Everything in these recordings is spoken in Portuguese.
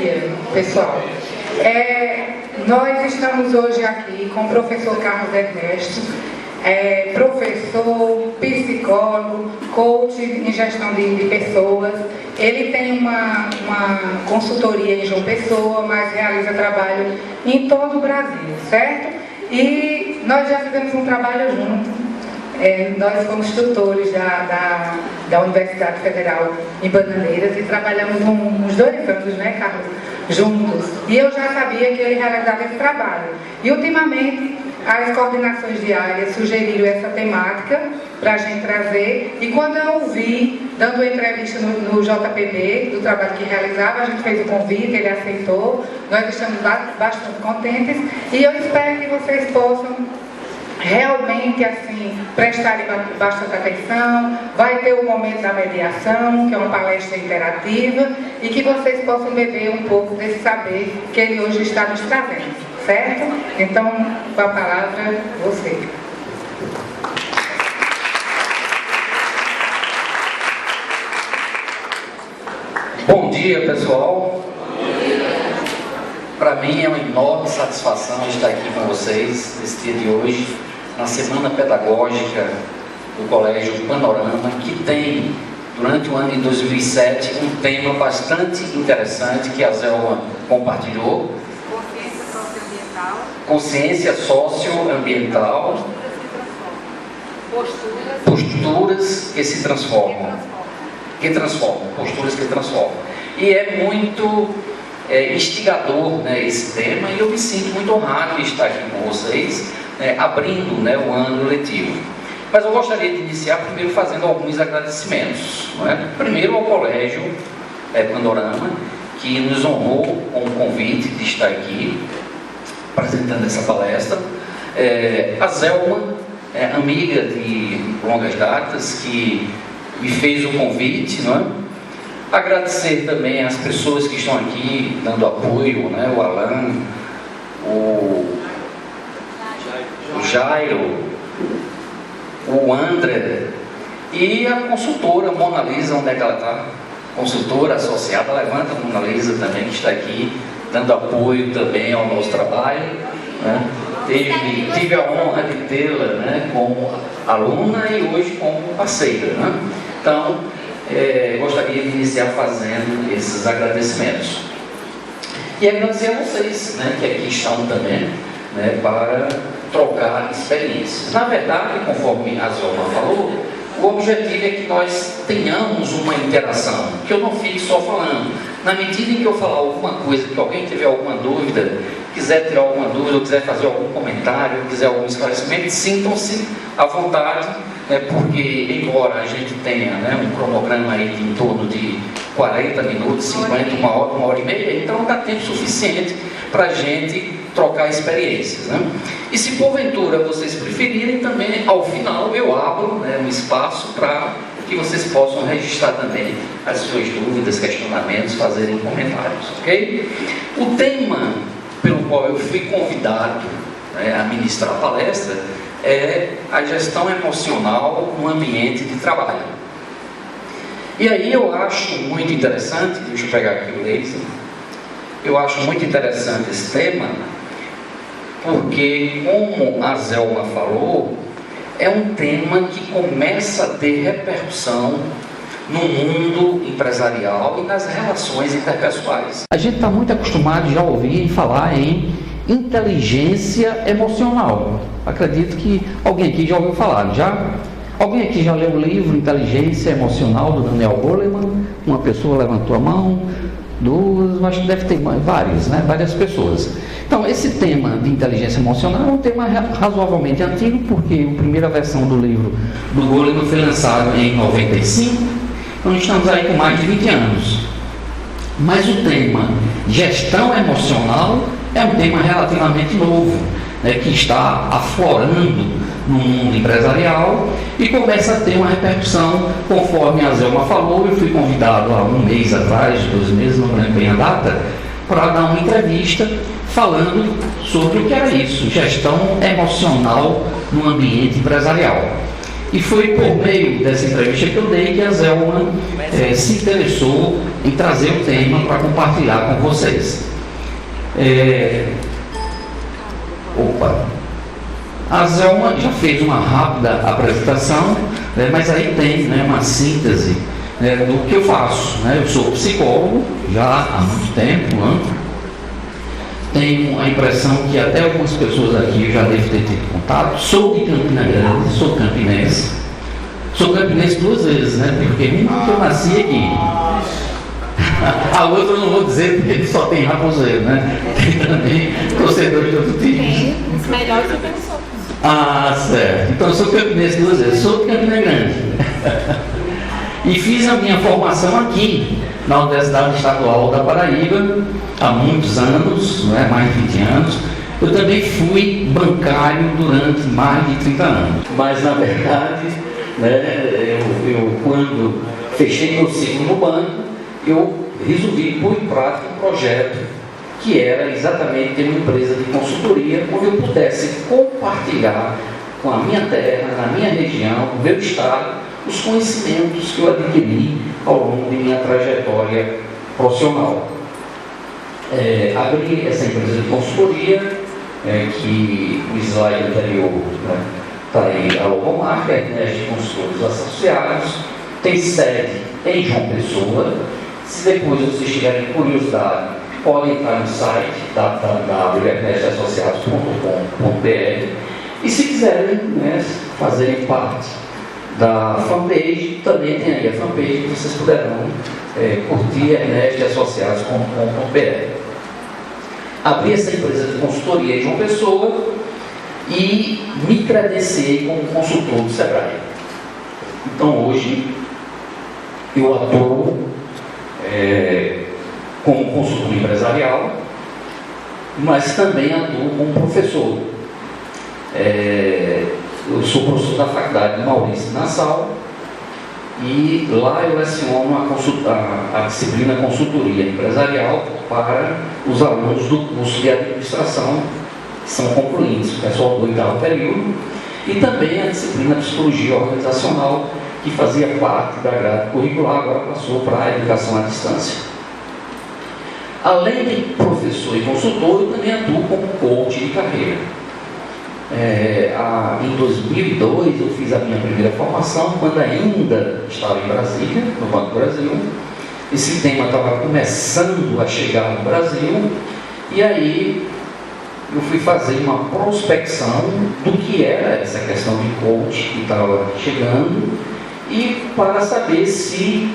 dia, pessoal. Nós estamos hoje aqui com o professor Carlos Ernesto, professor, psicólogo, coach em gestão de pessoas. Ele tem uma consultoria em João Pessoa, mas realiza trabalho em todo o Brasil, certo? E nós já fizemos um trabalho junto. Nós fomos tutores da Universidade Federal em Bananeiras e trabalhamos uns 2 anos, né, Carlos, juntos. E eu já sabia que ele realizava esse trabalho. E ultimamente as coordenações diárias sugeriram essa temática para a gente trazer. E quando eu ouvi, dando uma entrevista no JPB, do trabalho que realizava, a gente fez o convite, ele aceitou. Nós estamos bastante contentes e eu espero que vocês possam realmente, assim, prestarem bastante atenção. Vai ter o momento da mediação, que é uma palestra interativa, e que vocês possam beber um pouco desse saber que ele hoje está nos trazendo, certo? Então, com a palavra, você. Bom dia, pessoal. Para mim é uma enorme satisfação estar aqui com vocês nesse dia de hoje, na Semana Pedagógica do Colégio Panorama, que tem, durante o ano de 2007, um tema bastante interessante que a Zelma compartilhou. Consciência socioambiental. Posturas que se transformam. Posturas que transformam. E é muito instigador, né, esse tema, e eu me sinto muito honrado de estar aqui com vocês, abrindo, né, o ano letivo. Mas eu gostaria de iniciar primeiro fazendo alguns agradecimentos, não é? Primeiro ao Colégio Panorama, que nos honrou com o convite de estar aqui apresentando essa palestra. A Zelma, amiga de longas datas, que me fez o convite, não é? Agradecer também às pessoas que estão aqui dando apoio, né? O Alan, o Jairo, o André e a consultora Mona Lisa. Onde é que ela está? Consultora associada, levanta a Mona Lisa também, que está aqui dando apoio também ao nosso trabalho, né? Tive a honra de tê-la, né, como aluna e hoje como parceira, né? Então, gostaria de iniciar fazendo esses agradecimentos. E agradecer a vocês, né, que aqui estão também, né, para trocar experiências. Na verdade, conforme a Zelma falou, o objetivo é que nós tenhamos uma interação, que eu não fique só falando. Na medida em que eu falar alguma coisa, que alguém tiver alguma dúvida, quiser tirar alguma dúvida, ou quiser fazer algum comentário, quiser algum esclarecimento, sintam-se à vontade, porque embora a gente tenha, né, um cronograma aí de em torno de 40 minutos, 50, uma hora e meia, então não dá tempo suficiente para a gente trocar experiências, né? E se porventura vocês preferirem, também ao final eu abro, né, um espaço para que vocês possam registrar também as suas dúvidas, questionamentos, fazerem comentários, ok? O tema pelo qual eu fui convidado, né, a ministrar a palestra é a gestão emocional no ambiente de trabalho. E aí eu acho muito interessante, deixa eu pegar aqui o laser, eu acho muito interessante esse tema, porque, como a Zelma falou, é um tema que começa a ter repercussão no mundo empresarial e nas relações interpessoais. A gente está muito acostumado já a ouvir falar em inteligência emocional. Acredito que alguém aqui já ouviu falar, já? Alguém aqui já leu o livro Inteligência Emocional, do Daniel Goleman? Uma pessoa levantou a mão, duas, acho que deve ter vários, né? Várias pessoas. Então, esse tema de inteligência emocional é um tema razoavelmente antigo, porque a primeira versão do livro do Goleman foi lançada em 95, então estamos aí com mais de 20 anos. Mas o tema gestão emocional é um tema relativamente novo, né, que está aflorando no mundo empresarial e começa a ter uma repercussão, conforme a Zelma falou. Eu fui convidado há um mês atrás, 2 meses, não lembro bem a data, para dar uma entrevista falando sobre o que era isso, gestão emocional no ambiente empresarial. E foi por meio dessa entrevista que eu dei que a Zelma se interessou em trazer o tema para compartilhar com vocês. A Zelma já fez uma rápida apresentação, mas aí tem uma síntese do que eu faço. Eu sou psicólogo já há muito tempo, tenho a impressão que até algumas pessoas aqui já devem ter tido contato. Sou de Campina Grande, sou campinense. Sou campinense 2 vezes, porque uma que eu nasci aqui. A outra eu não vou dizer porque ele só tem raposeiro, Tem também torcedores de outro time. Tem os melhores e tem os outros. Ah, certo. Então eu sou campinense 2 vezes, sou de Campina Grande. E fiz a minha formação aqui, na Universidade Estadual da Paraíba, há muitos anos, mais de 20 anos. Eu também fui bancário durante mais de 30 anos. Mas, na verdade, eu quando fechei meu ciclo no banco, eu resolvi pôr em prática um projeto que era exatamente ter uma empresa de consultoria onde eu pudesse compartilhar com a minha terra, na minha região, no meu estado, os conhecimentos que eu adquiri ao longo de minha trajetória profissional. Abri essa empresa de consultoria, que o slide anterior está aí a logomarca, de Consultores Associados, tem sede em João Pessoa. Se depois vocês tiverem curiosidade, podem entrar no site www.ernestassociados.com.br e se quiserem fazerem parte da fanpage, também tem aí a fanpage que vocês poderão curtir ernestassociados.com.br. Abri essa empresa de consultoria em João Pessoa e me credenciei como consultor do Sebrae. Então hoje eu atuo como consultor empresarial, mas também atuo como professor. Eu sou professor da Faculdade de Maurício Nassau e lá eu leciono a disciplina Consultoria Empresarial para os alunos do curso de Administração, que são concluintes, o pessoal do 8º período, e também a disciplina Psicologia Organizacional, que fazia parte da grade curricular, agora passou para a educação à distância. Além de professor e consultor, eu também atuo como coach de carreira. Em 2002 eu fiz a minha primeira formação, quando ainda estava em Brasília, no Banco do Brasil. Esse tema estava começando a chegar no Brasil, e aí eu fui fazer uma prospecção do que era essa questão de coach que estava chegando, e para saber se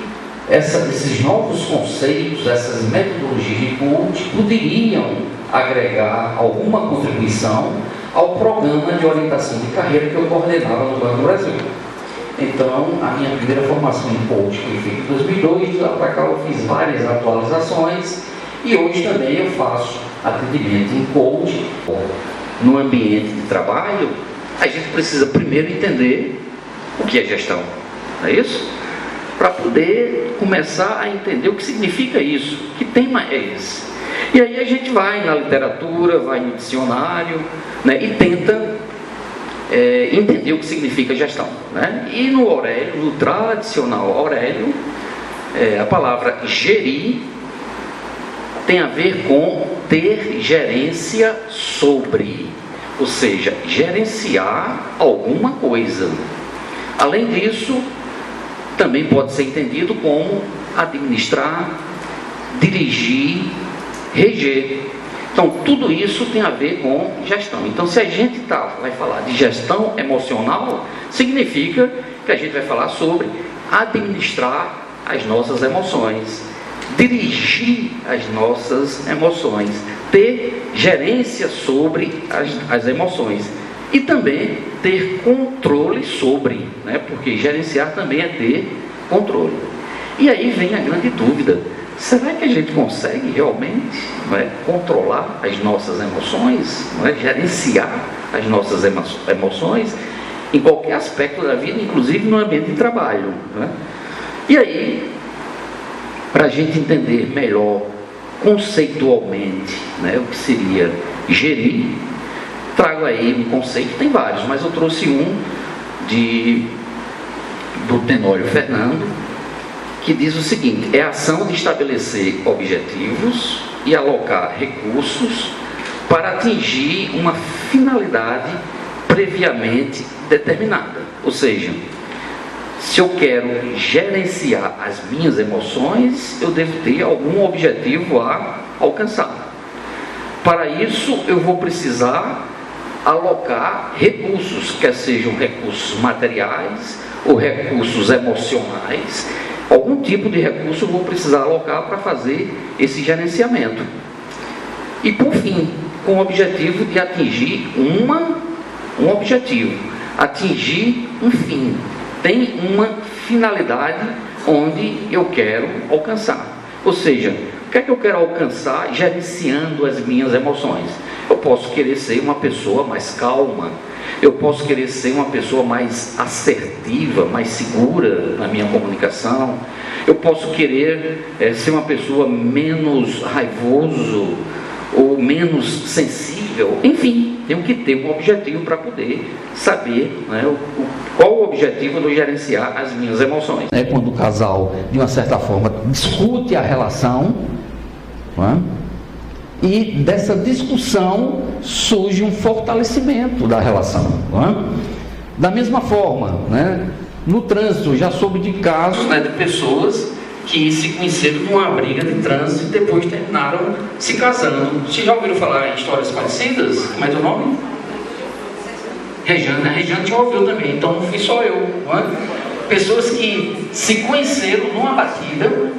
esses novos conceitos, essas metodologias de coach poderiam agregar alguma contribuição ao programa de orientação de carreira que eu coordenava no Banco do Brasil. Então, a minha primeira formação em coach foi feita em 2002, de lá para cá eu fiz várias atualizações e hoje também eu faço atendimento em coach. No ambiente de trabalho, a gente precisa primeiro entender o que é gestão, não é isso? Para poder começar a entender o que significa isso, que tema é esse. E aí a gente vai na literatura, vai no dicionário, e tenta entender o que significa gestão. E no Aurélio, no tradicional Aurélio, a palavra gerir tem a ver com ter gerência sobre, ou seja, gerenciar alguma coisa. Além disso, também pode ser entendido como administrar, dirigir, reger. Então, tudo isso tem a ver com gestão. Então, se a gente vai falar de gestão emocional, significa que a gente vai falar sobre administrar as nossas emoções, dirigir as nossas emoções, ter gerência sobre as emoções e também ter controle sobre, porque gerenciar também é ter controle. E aí vem a grande dúvida: será que a gente consegue realmente controlar as nossas emoções, gerenciar as nossas emoções em qualquer aspecto da vida, inclusive no ambiente de trabalho? E aí, para a gente entender melhor conceitualmente o que seria gerir, trago aí um conceito, tem vários, mas eu trouxe um de do Tenório Fernando, que diz o seguinte: é a ação de estabelecer objetivos e alocar recursos para atingir uma finalidade previamente determinada. Ou seja, se eu quero gerenciar as minhas emoções, eu devo ter algum objetivo a alcançar. Para isso, eu vou precisar alocar recursos, quer sejam recursos materiais ou recursos emocionais. Algum tipo de recurso eu vou precisar alocar para fazer esse gerenciamento. E por fim, com o objetivo de atingir um objetivo, atingir um fim. Tem uma finalidade onde eu quero alcançar. Ou seja, o que é que eu quero alcançar gerenciando as minhas emoções? Eu posso querer ser uma pessoa mais calma, eu posso querer ser uma pessoa mais assertiva, mais segura na minha comunicação, eu posso querer ser uma pessoa menos raivoso ou menos sensível. Enfim, tenho que ter um objetivo para poder saber, né, qual o objetivo de gerenciar as minhas emoções. É quando o casal, de uma certa forma, discute a relação, não é? E dessa discussão surge um fortalecimento da relação, não é? Da mesma forma, né, no trânsito, já soube de casos, né, de pessoas que se conheceram numa briga de trânsito e depois terminaram se casando. Vocês já ouviram falar em histórias parecidas? Como é teu nome? Rejane. A Rejane já ouviu também, então não fui só eu, não é? Pessoas que se conheceram numa batida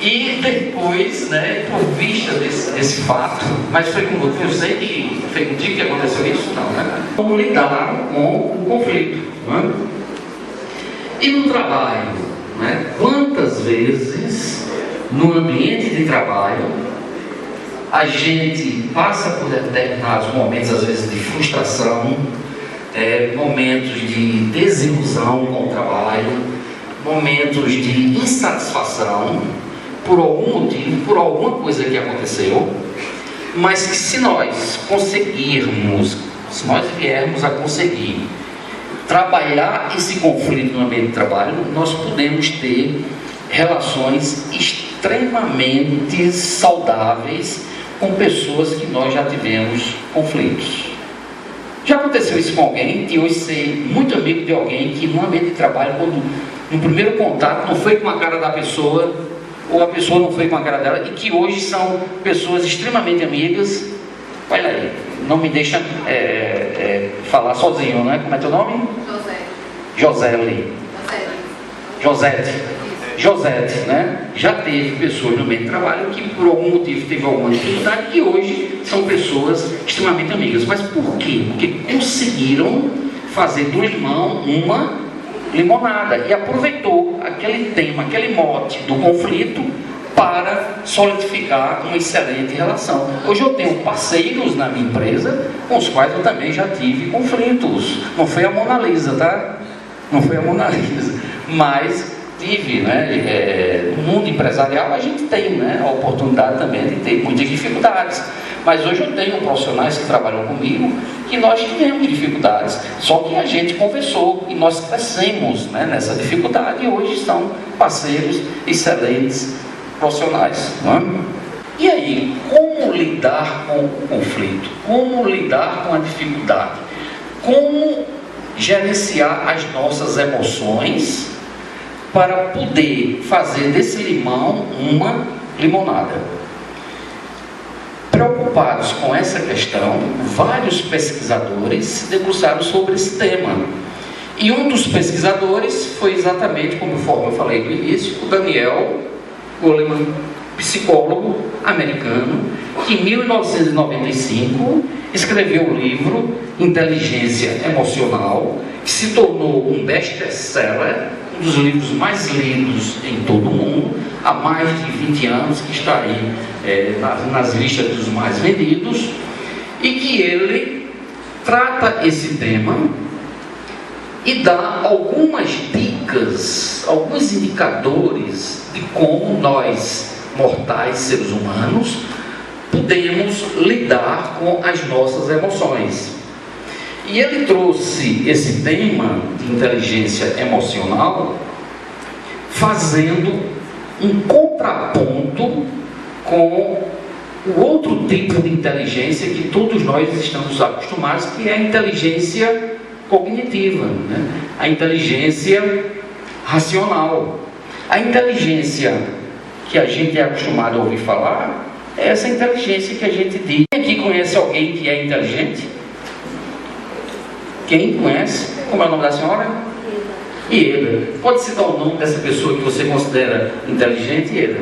e depois, né, por vista desse fato, mas foi com você, eu sei que foi contigo que aconteceu isso? Não, né? Como lidar com o conflito, não é? E no trabalho, né? Quantas vezes no ambiente de trabalho a gente passa por determinados momentos, às vezes de frustração, momentos de desilusão com o trabalho, momentos de insatisfação por algum motivo, por alguma coisa que aconteceu, mas que se nós conseguirmos, se nós viermos a conseguir trabalhar esse conflito no ambiente de trabalho, nós podemos ter relações extremamente saudáveis com pessoas que nós já tivemos conflitos. Já aconteceu isso com alguém, que hoje sei muito amigo de alguém que no ambiente de trabalho, quando no primeiro contato não foi com a cara da pessoa, ou a pessoa não foi com a cara dela, e que hoje são pessoas extremamente amigas. Olha aí, não me deixa falar sozinho, né? Como é teu nome? Joseli. Josete, né? Já teve pessoas no meio de trabalho que por algum motivo teve alguma dificuldade e hoje são pessoas extremamente amigas. Mas por quê? Porque conseguiram fazer do limão uma limonada e aproveitou aquele tema, aquele mote do conflito para solidificar uma excelente relação. Hoje eu tenho parceiros na minha empresa com os quais eu também já tive conflitos. Não foi a Mona Lisa, tá? Não foi a Mona Lisa, mas tive, né? No mundo empresarial a gente tem, né, a oportunidade também de ter muitas dificuldades. Mas hoje eu tenho profissionais que trabalham comigo que nós tivemos dificuldades, só que a gente conversou e nós crescemos, né, nessa dificuldade e hoje são parceiros excelentes profissionais, não é? E aí, como lidar com o conflito? Como lidar com a dificuldade? Como gerenciar as nossas emoções para poder fazer desse limão uma limonada? Preocupados com essa questão, vários pesquisadores se debruçaram sobre esse tema. E um dos pesquisadores foi exatamente, conforme eu falei no início, o Daniel Goleman, psicólogo americano, que em 1995 escreveu o livro Inteligência Emocional, que se tornou um best-seller, um dos livros mais lidos em todo o mundo, há mais de 20 anos, que está aí nas listas dos mais vendidos, e que ele trata esse tema e dá algumas dicas, alguns indicadores de como nós, mortais seres humanos, podemos lidar com as nossas emoções. E ele trouxe esse tema de inteligência emocional fazendo um contraponto com o outro tipo de inteligência que todos nós estamos acostumados, que é a inteligência cognitiva, né? A inteligência racional. A inteligência que a gente é acostumado a ouvir falar é essa inteligência que a gente diz. Quem aqui conhece alguém que é inteligente? Quem conhece? Como é o nome da senhora? Ieda. Pode citar o nome dessa pessoa que você considera inteligente, Ieda?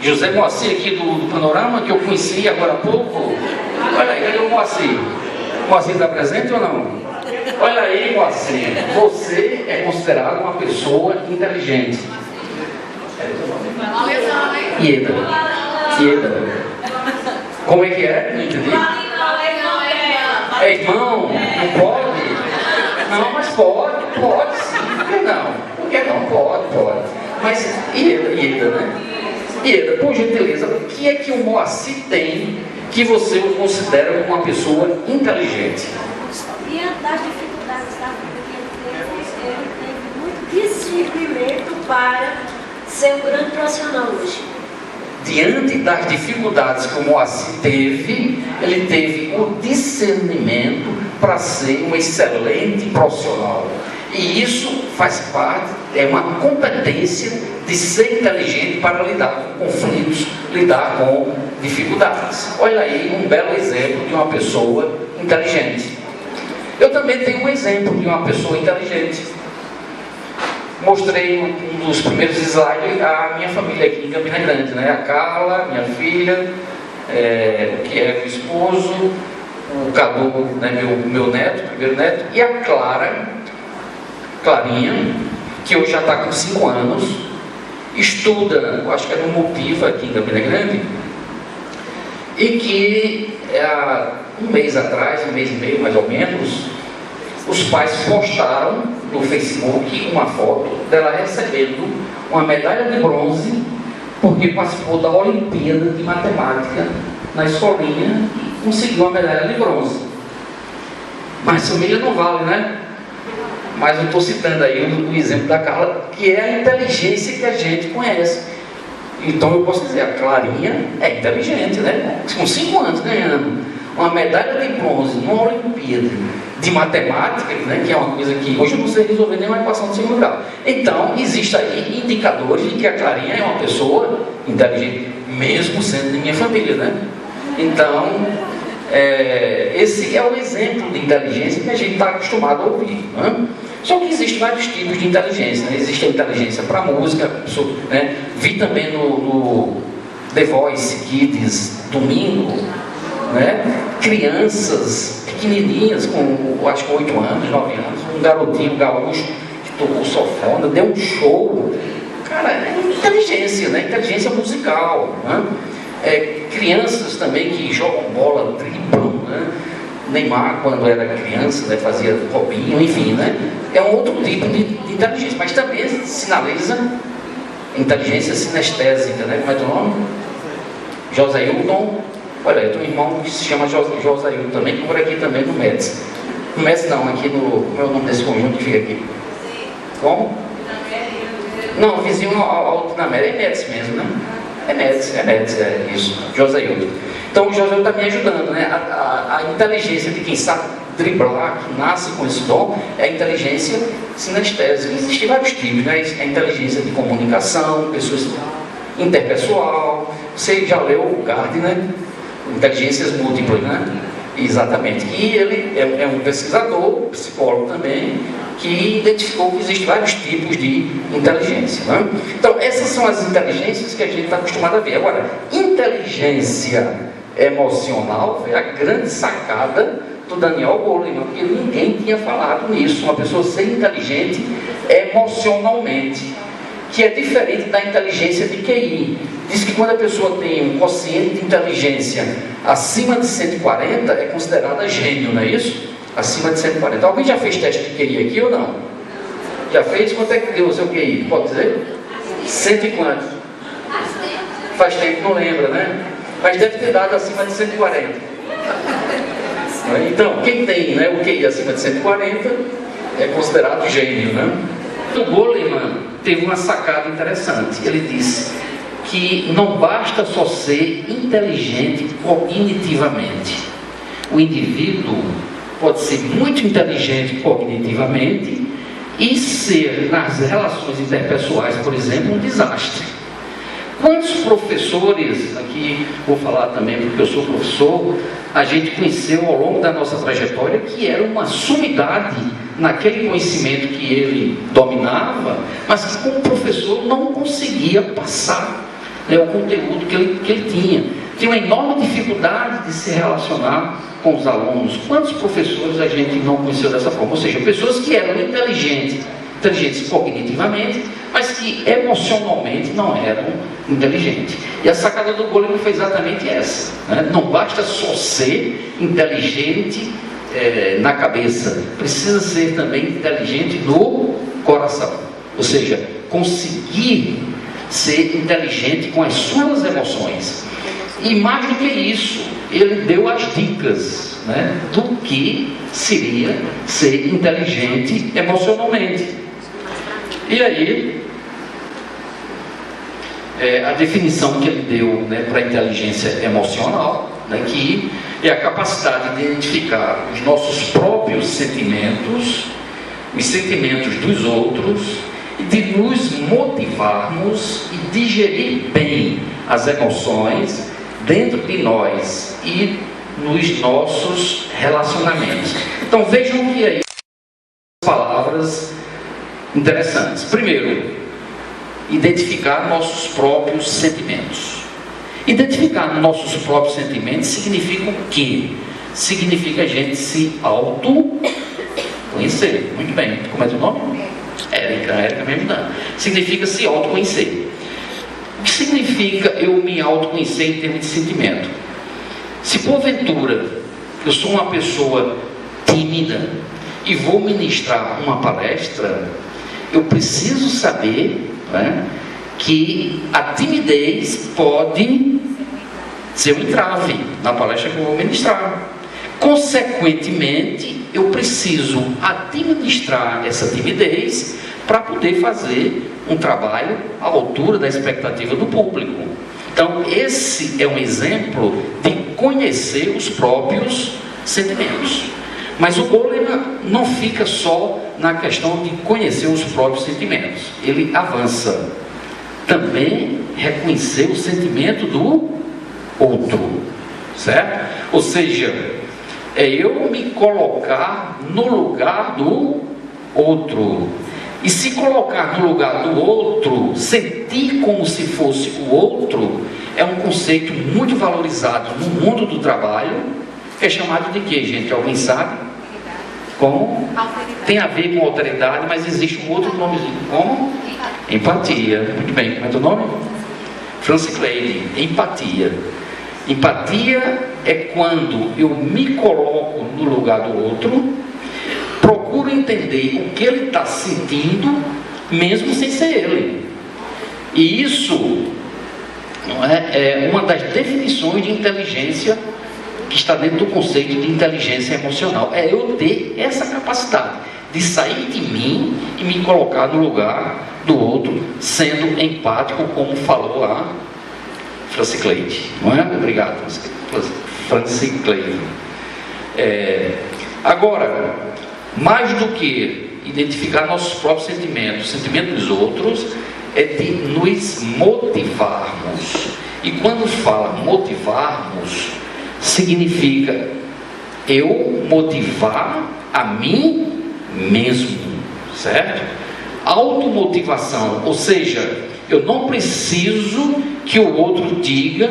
José Moacir, aqui do Panorama, que eu conheci agora há pouco. Olha aí, cadê o Moacir? O Moacir está presente ou não? Olha aí, Moacir, você é considerado uma pessoa inteligente. Ieda. Ieda. Como é que é? Não entendi. É irmão? Não pode? Não, mas pode sim. Por que não? Por que não? Pode. Mas Ieda, né? Ieda, por gentileza, o que é que o Moacir tem que você o considera uma pessoa inteligente? Diante das dificuldades da vida que ele teve muito discernimento para ser um grande profissional hoje. Diante das dificuldades que o Moacir teve, ele teve o discernimento para ser um excelente profissional. E isso faz parte, é uma competência de ser inteligente para lidar com conflitos, lidar com dificuldades. Olha aí um belo exemplo de uma pessoa inteligente. Eu também tenho um exemplo de uma pessoa inteligente. Mostrei um dos primeiros slides a minha família aqui em Campina Grande, né? A Carla, minha filha, que é meu esposo, o Cadu, né? meu neto, primeiro neto, e a Clarinha, que hoje já está com 5 anos, estuda, eu acho que é no Motiva aqui em Campina Grande, e que há um mês atrás, um mês e meio mais ou menos, os pais postaram no Facebook uma foto dela recebendo uma medalha de bronze porque participou da Olimpíada de Matemática na escolinha e conseguiu uma medalha de bronze. Mas família não vale, né? Mas eu estou citando aí o exemplo da Carla, que é a inteligência que a gente conhece. Então eu posso dizer, a Clarinha é inteligente, né? Com 5 anos ganhando uma medalha de bronze numa Olimpíada de Matemática, né? Que é uma coisa que hoje eu não sei resolver nenhuma equação de segundo grau. Então, existem aí indicadores de que a Clarinha é uma pessoa inteligente, mesmo sendo de minha família, né? Então, esse é o exemplo de inteligência que a gente está acostumado a ouvir, né? Só que existem vários tipos de inteligência, né? Existe a inteligência para música, né? Vi também no The Voice Kids domingo, né? Crianças pequenininhas, acho que 8 anos, 9 anos, um garotinho gaúcho que tocou sanfona, deu um show. Cara, é inteligência, né? Inteligência musical, né? Crianças também que jogam bola, driblam, né? Neymar, quando era criança, né, fazia Robinho, enfim, né? É um outro tipo de inteligência, mas também sinaliza inteligência sinestésica, né? Como é o nome? Josailton. Olha, eu tenho um irmão que se chama Josailton também, que mora aqui também no MEDS. No MEDS não, aqui no... Como é o nome desse conjunto que fica aqui? Como? Não, vizinho ao Dinamérica, é MEDS mesmo, né? É MEDS, é isso, Josailton. Então o Josailton está me ajudando, né? A inteligência de quem sabe driblar, que nasce com esse dom, é a inteligência sinestésica. Existem vários tipos, né? A inteligência de comunicação, pessoas interpessoal. Você já leu o Gardner, Inteligências Múltiplas, né? Exatamente. E ele é um pesquisador, psicólogo também, que identificou que existem vários tipos de inteligência, né? Então, essas são as inteligências que a gente está acostumado a ver. Agora, inteligência emocional foi a grande sacada do Daniel Goleman, porque ninguém tinha falado nisso. Uma pessoa ser inteligente emocionalmente, que é diferente da inteligência de QI. Diz que quando a pessoa tem um quociente de inteligência acima de 140, é considerada gênio, não é isso? Acima de 140. Alguém já fez teste de QI aqui ou não? Já fez? Quanto é que deu o seu QI? Pode dizer? 100 e quanto? Faz tempo, não lembra, né? Mas deve ter dado acima de 140. Então, quem tem, né, o QI acima de 140 é considerado gênio, né? O Goleman teve uma sacada interessante. Ele disse que não basta só ser inteligente cognitivamente. O indivíduo pode ser muito inteligente cognitivamente e ser, nas relações interpessoais, por exemplo, um desastre. Quantos professores, aqui vou falar também porque eu sou professor, a gente conheceu ao longo da nossa trajetória que era uma sumidade naquele conhecimento que ele dominava, mas que como professor não conseguia passar, né, o conteúdo que ele tinha. Tinha uma enorme dificuldade de se relacionar com os alunos. Quantos professores a gente não conheceu dessa forma? Ou seja, pessoas que eram inteligentes cognitivamente, mas que emocionalmente não eram inteligentes. E a sacada do Goleman foi exatamente essa, né? Não basta só ser inteligente na cabeça, precisa ser também inteligente no coração. Ou seja, conseguir ser inteligente com as suas emoções. E mais do que isso, ele deu as dicas, né, do que seria ser inteligente emocionalmente. E aí, a definição que ele deu, né, para a inteligência emocional, né, que é a capacidade de identificar os nossos próprios sentimentos, os sentimentos dos outros, e de nos motivarmos e digerir bem as emoções dentro de nós e nos nossos relacionamentos. Então vejam que aí palavras interessantes. Primeiro, identificar nossos próprios sentimentos. Identificar nossos próprios sentimentos significa o quê? Significa a gente se autoconhecer. Muito bem. Como é teu nome? Érica me ajudando. Significa se autoconhecer. O que significa eu me autoconhecer em termos de sentimento? Se porventura eu sou uma pessoa tímida e vou ministrar uma palestra, eu preciso saber, né, que a timidez pode ser um entrave na palestra que eu vou ministrar. Consequentemente, eu preciso administrar essa timidez para poder fazer um trabalho à altura da expectativa do público. Então, esse é um exemplo de conhecer os próprios sentimentos. Mas o Goleman não fica só na questão de conhecer os próprios sentimentos. Ele avança. Também reconhecer o sentimento do outro. Certo? Ou seja, é eu me colocar no lugar do outro. E se colocar no lugar do outro, sentir como se fosse o outro, é um conceito muito valorizado no mundo do trabalho. É chamado de quê, gente? Alguém sabe? Como? Tem a ver com autoridade, mas existe um outro nomezinho. Como? Empatia. Muito bem. Como é teu nome? Francis Clay. Empatia. Empatia é quando eu me coloco no lugar do outro, procuro entender o que ele está sentindo, mesmo sem ser ele. E isso não é uma das definições de inteligência que está dentro do conceito de inteligência emocional. É eu ter essa capacidade de sair de mim e me colocar no lugar do outro, sendo empático, como falou a Francis Clay. Não é? Obrigado, Francis Clay. Agora, mais do que identificar nossos próprios sentimentos, o sentimento dos outros, é de nos motivarmos. E quando fala motivarmos, significa eu motivar a mim mesmo, certo? Automotivação, ou seja, eu não preciso que o outro diga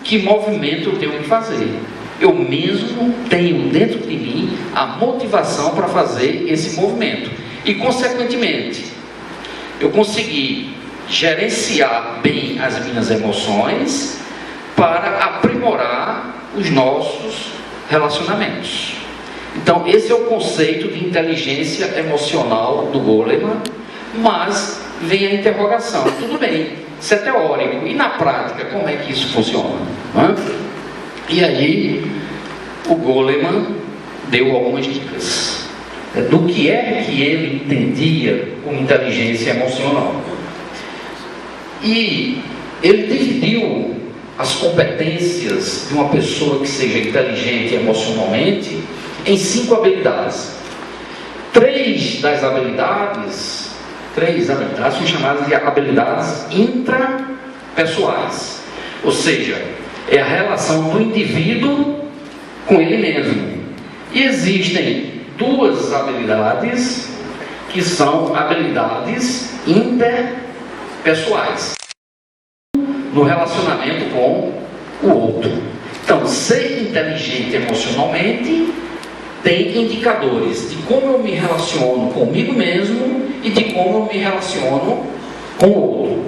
que movimento eu tenho que fazer. Eu mesmo tenho dentro de mim a motivação para fazer esse movimento. E, consequentemente, eu consegui gerenciar bem as minhas emoções para aprimorar os nossos relacionamentos. Então, esse é o conceito de inteligência emocional do Goleman, mas vem a interrogação. Tudo bem, isso é teórico. E na prática, como é que isso funciona? E aí, o Goleman deu algumas dicas do que é que ele entendia como inteligência emocional. E ele dividiu as competências de uma pessoa que seja inteligente emocionalmente em 5 habilidades. 3 habilidades são chamadas de habilidades intrapessoais, ou seja, é a relação do indivíduo com ele mesmo. E existem 2 habilidades que são habilidades interpessoais, no relacionamento com o outro. Então, ser inteligente emocionalmente tem indicadores de como eu me relaciono comigo mesmo e de como eu me relaciono com o outro.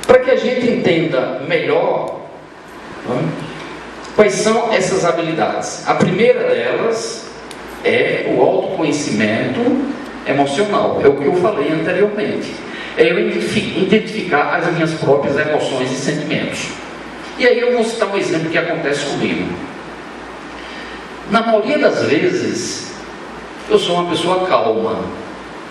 Para que a gente entenda melhor, quais são essas habilidades? A primeira delas é o autoconhecimento emocional, é o que eu falei anteriormente. É eu identificar as minhas próprias emoções e sentimentos. E aí eu vou citar um exemplo que acontece comigo. Na maioria das vezes, eu sou uma pessoa calma.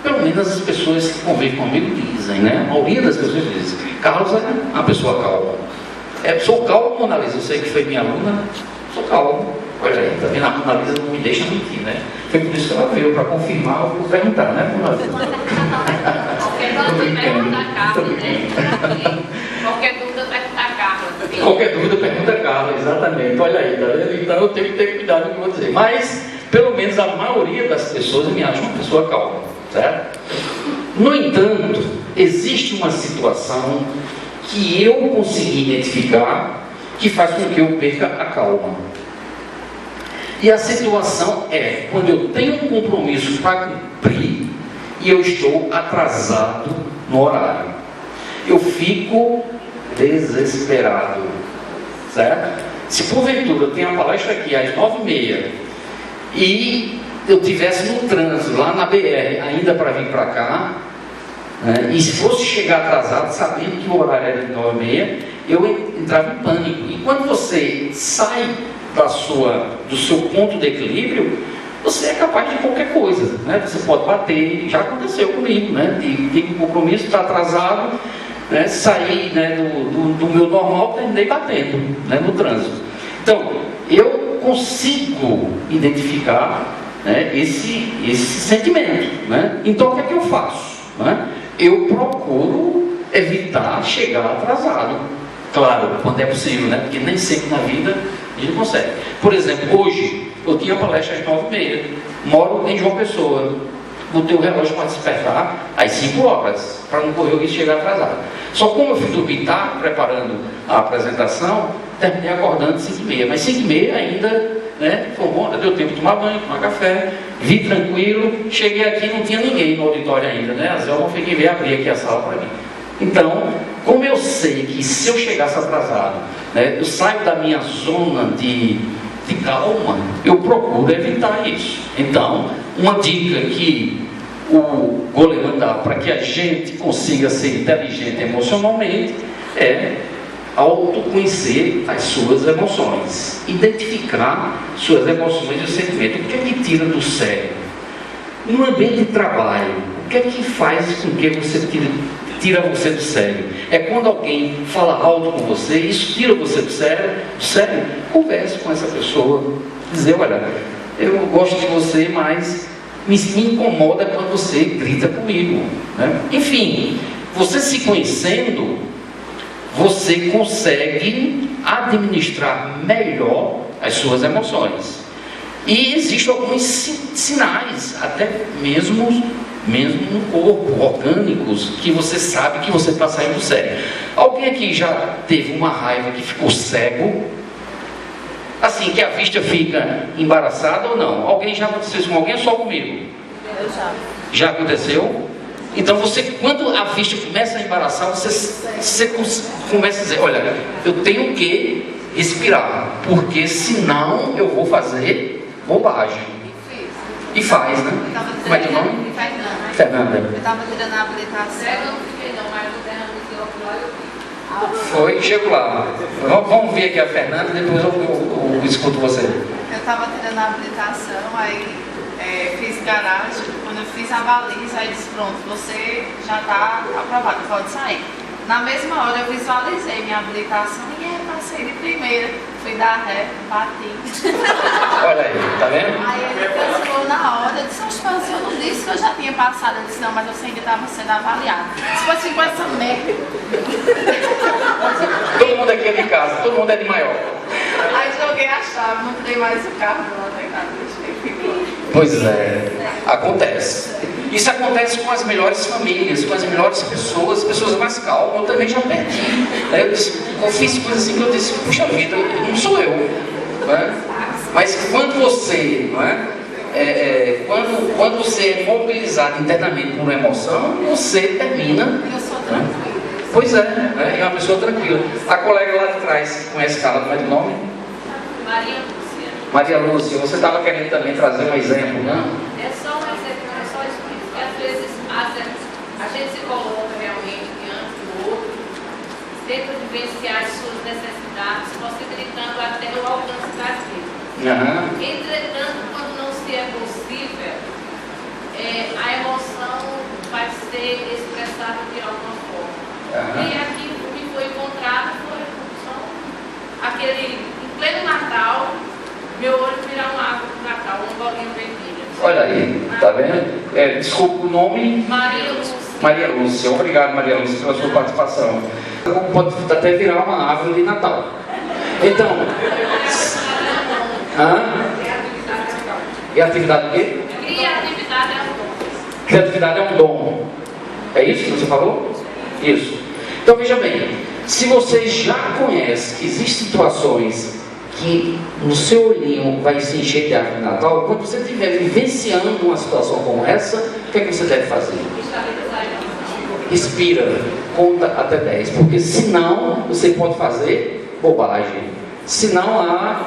Pelo menos as pessoas que convivem comigo dizem, né? A maioria das pessoas dizem: Carlos é uma pessoa calma. Sou calmo, Mona Lisa, eu sei que foi minha aluna, sou calmo. Olha aí, também a Mona Lisa não me deixa mentir, né? Foi por isso que ela veio, para confirmar o que eu perguntar, né, Mona Lisa? Qualquer dúvida, pergunta a Carla. Qualquer dúvida, pergunta a Carla, exatamente. Olha aí, tá vendo? Então eu tenho que ter cuidado com o que eu vou dizer. Mas, pelo menos a maioria das pessoas me acha uma pessoa calma, certo? No entanto, existe uma situação que eu consegui identificar que faz com que eu perca a calma. E a situação é quando eu tenho um compromisso para cumprir e eu estou atrasado no horário. Eu fico desesperado, certo? Se porventura eu tenho a palestra aqui às 9h30 e eu estivesse no trânsito, lá na BR, ainda para vir para cá, né, e se fosse chegar atrasado, sabendo que o horário era de 9h30, eu entrava em pânico. E quando você sai do seu ponto de equilíbrio, você é capaz de qualquer coisa, né? Você pode bater, já aconteceu comigo, né? Tem um compromisso, está atrasado, né? Saí, né, do meu normal, terminei batendo, né, no trânsito. Então, eu consigo identificar, né, esse sentimento, né? Então, o que é que eu faço, né? Eu procuro evitar chegar atrasado. Claro, quando é possível, né? Porque nem sempre na vida a gente consegue. Por exemplo, hoje eu tinha palestra às 9h30, moro em João Pessoa, botei o relógio para despertar às 5h, para não correr o risco de chegar atrasado. Só como eu fui dormir tarde, preparando a apresentação, terminei acordando às 5h30, mas 5h30 ainda, né, foi bom, deu tempo de tomar banho, tomar café, vi tranquilo, cheguei aqui, não tinha ninguém no auditório ainda, né? A Zelma foi quem veio abrir aqui a sala para mim. Então, como eu sei que se eu chegasse atrasado, né, eu saio da minha zona de calma, eu procuro evitar isso. Então, uma dica que o Goleman dá para que a gente consiga ser inteligente emocionalmente é autoconhecer as suas emoções, identificar suas emoções e sentimentos. O que é que tira do sério? No ambiente de trabalho, o que é que faz com que você tira você do sério? É quando alguém fala alto com você, isso tira você do sério? Converse com essa pessoa, dizer: olha, eu gosto de você, mas me incomoda quando você grita comigo, né? Enfim, você se conhecendo, você consegue administrar melhor as suas emoções. E existem alguns sinais, até mesmo no corpo, orgânicos, que você sabe que você está saindo do sério. Alguém aqui já teve uma raiva que ficou cego? Assim, que a vista fica embaraçada ou não? Alguém já aconteceu isso com alguém ou só comigo? Eu já. Já aconteceu? Então você, quando a vista começa a embaraçar, você começa a dizer: olha, eu tenho que respirar, porque senão eu vou fazer bobagem. E faz, né? Como é que é o nome? Fernanda. Eu estava tirando a habilitação. Foi, chego lá. Vamos ver aqui a Fernanda, depois eu escuto você. Eu eu estava tirando a habilitação, aí fiz garagem. Quando eu fiz a baliza, aí disse, pronto, você já está aprovado, pode sair. Na mesma hora eu visualizei minha habilitação e passei de primeira. Fui dar ré, bati. Olha aí, tá vendo? Aí ele pensou na hora, eu disse, mas eu não disse que eu já tinha passado. Ele disse, não, mas você ainda estava sendo avaliado. Se fosse com essa merda. Todo mundo aqui é de casa, todo mundo é de maior. Aí joguei a chave, não tem mais o carro, não tem nada, deixei ficou. Pois é, acontece. Isso acontece com as melhores famílias, com as melhores pessoas, pessoas mais calmas. Eu também já perdi. Eu fiz coisas assim que eu disse, puxa vida, não sou eu. Não é? Mas quando você, não é? Quando você é mobilizado internamente por uma emoção, você termina. Eu sou tranquila. Pois é uma pessoa tranquila. A colega lá de trás, conhece ela, como é o nome? Maria Lúcia. Maria Lúcia, você estava querendo também trazer um exemplo, não? É só um exemplo, não é só isso, porque às vezes a gente se coloca realmente diante do outro, tenta vivenciar as suas necessidades, possibilitando até o alcance das vidas. Entretanto, quando não se é possível, a emoção vai ser expressada de alguma forma. E aqui o que foi encontrado foi só aquele, em pleno Natal, meu olho virar uma água do Natal, um bolinho vermelho. Olha aí, tá vendo? Desculpa o nome. Maria Lúcia. Maria Lúcia, obrigado Maria Lúcia pela sua participação. Pode até virar uma árvore de Natal. Então. E a atividade o quê? Criatividade é um dom. Criatividade é um dom. É isso que você falou? Isso. Então veja bem, se você já conhece que existem situações que no seu olhinho vai se encher de árvore de Natal, quando você estiver vivenciando uma situação como essa, o que é que você deve fazer? Respira, conta até 10, porque senão você pode fazer bobagem. Senão a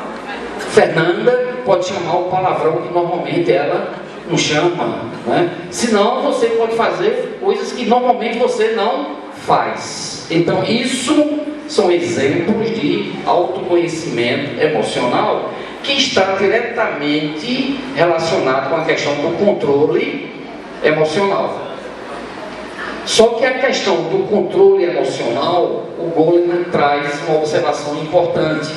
Fernanda pode chamar o palavrão que normalmente ela não chama, né? Senão você pode fazer coisas que normalmente você não faz. Então isso são exemplos de autoconhecimento emocional que está diretamente relacionado com a questão do controle emocional. Só que a questão do controle emocional, o Goleman traz uma observação importante.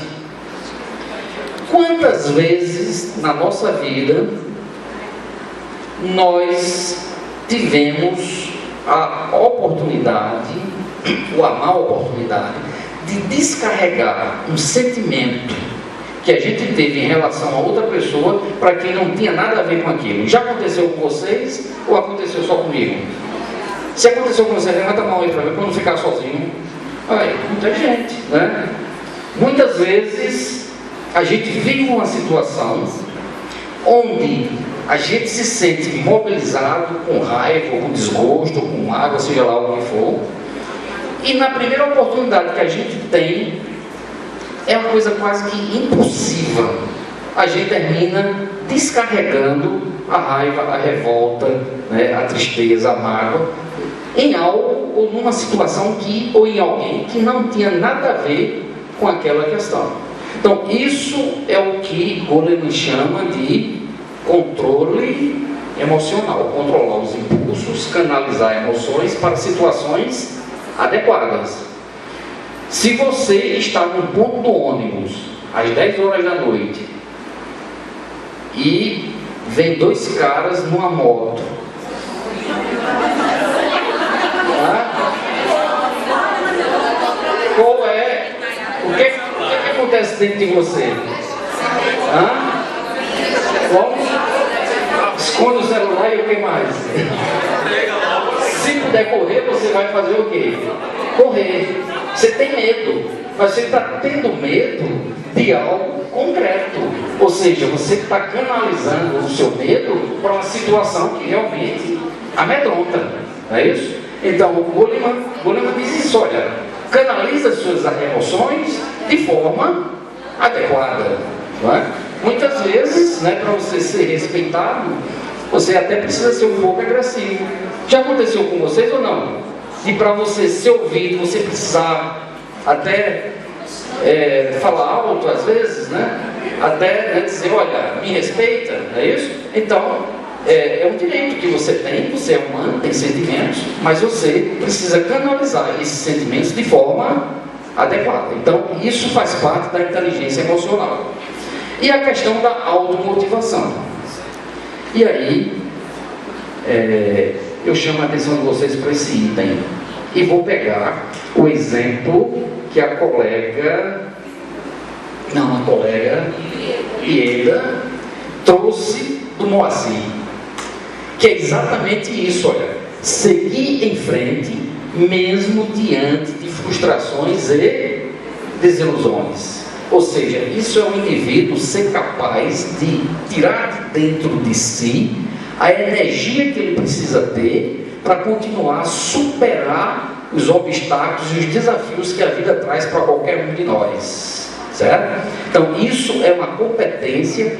Quantas vezes na nossa vida nós tivemos a oportunidade, ou a má oportunidade, de descarregar um sentimento que a gente teve em relação a outra pessoa para quem não tinha nada a ver com aquilo? Já aconteceu com vocês ou aconteceu só comigo? Se aconteceu com você, levanta a mão aí para ver, para não ficar sozinho. Aí, muita gente, né? Muitas vezes a gente vive uma situação onde a gente se sente mobilizado com raiva, com desgosto, com mágoa, seja lá o que for, e na primeira oportunidade que a gente tem, é uma coisa quase que impossível, a gente termina descarregando a raiva, a revolta, né, a tristeza, a mágoa, em algo ou numa situação ou em alguém que não tinha nada a ver com aquela questão. Então isso é o que Goleman chama de controle emocional, controlar os impulsos, canalizar emoções para situações adequadas. Se você está num ponto do ônibus às 10 horas da noite e vem dois caras numa moto, qual é? O que acontece dentro de você? Como? Esconde o celular e o que mais? Se puder correr, você vai fazer o quê? Correr. Você tem medo, mas você está tendo medo de algo concreto. Ou seja, você está canalizando o seu medo para uma situação que realmente amedronta. Não é isso? Então, o Goleman diz isso, olha, canaliza as suas emoções de forma adequada. Não é? Muitas vezes, né, para você ser respeitado, você até precisa ser um pouco agressivo. Já aconteceu com vocês ou não? E para você ser ouvido, você precisar até falar alto às vezes, né? até, né, dizer, olha, me respeita, não é isso? Então, é um direito que você tem, você é humano, tem sentimentos, mas você precisa canalizar esses sentimentos de forma adequada. Então, isso faz parte da inteligência emocional. E a questão da automotivação. E aí, eu chamo a atenção de vocês para esse item. E vou pegar o exemplo que a colega Ieda trouxe do Moacir. Que é exatamente isso, olha. Seguir em frente, mesmo diante de frustrações e desilusões. Ou seja, isso é um indivíduo ser capaz de tirar de dentro de si a energia que ele precisa ter para continuar a superar os obstáculos e os desafios que a vida traz para qualquer um de nós, certo? Então isso é uma competência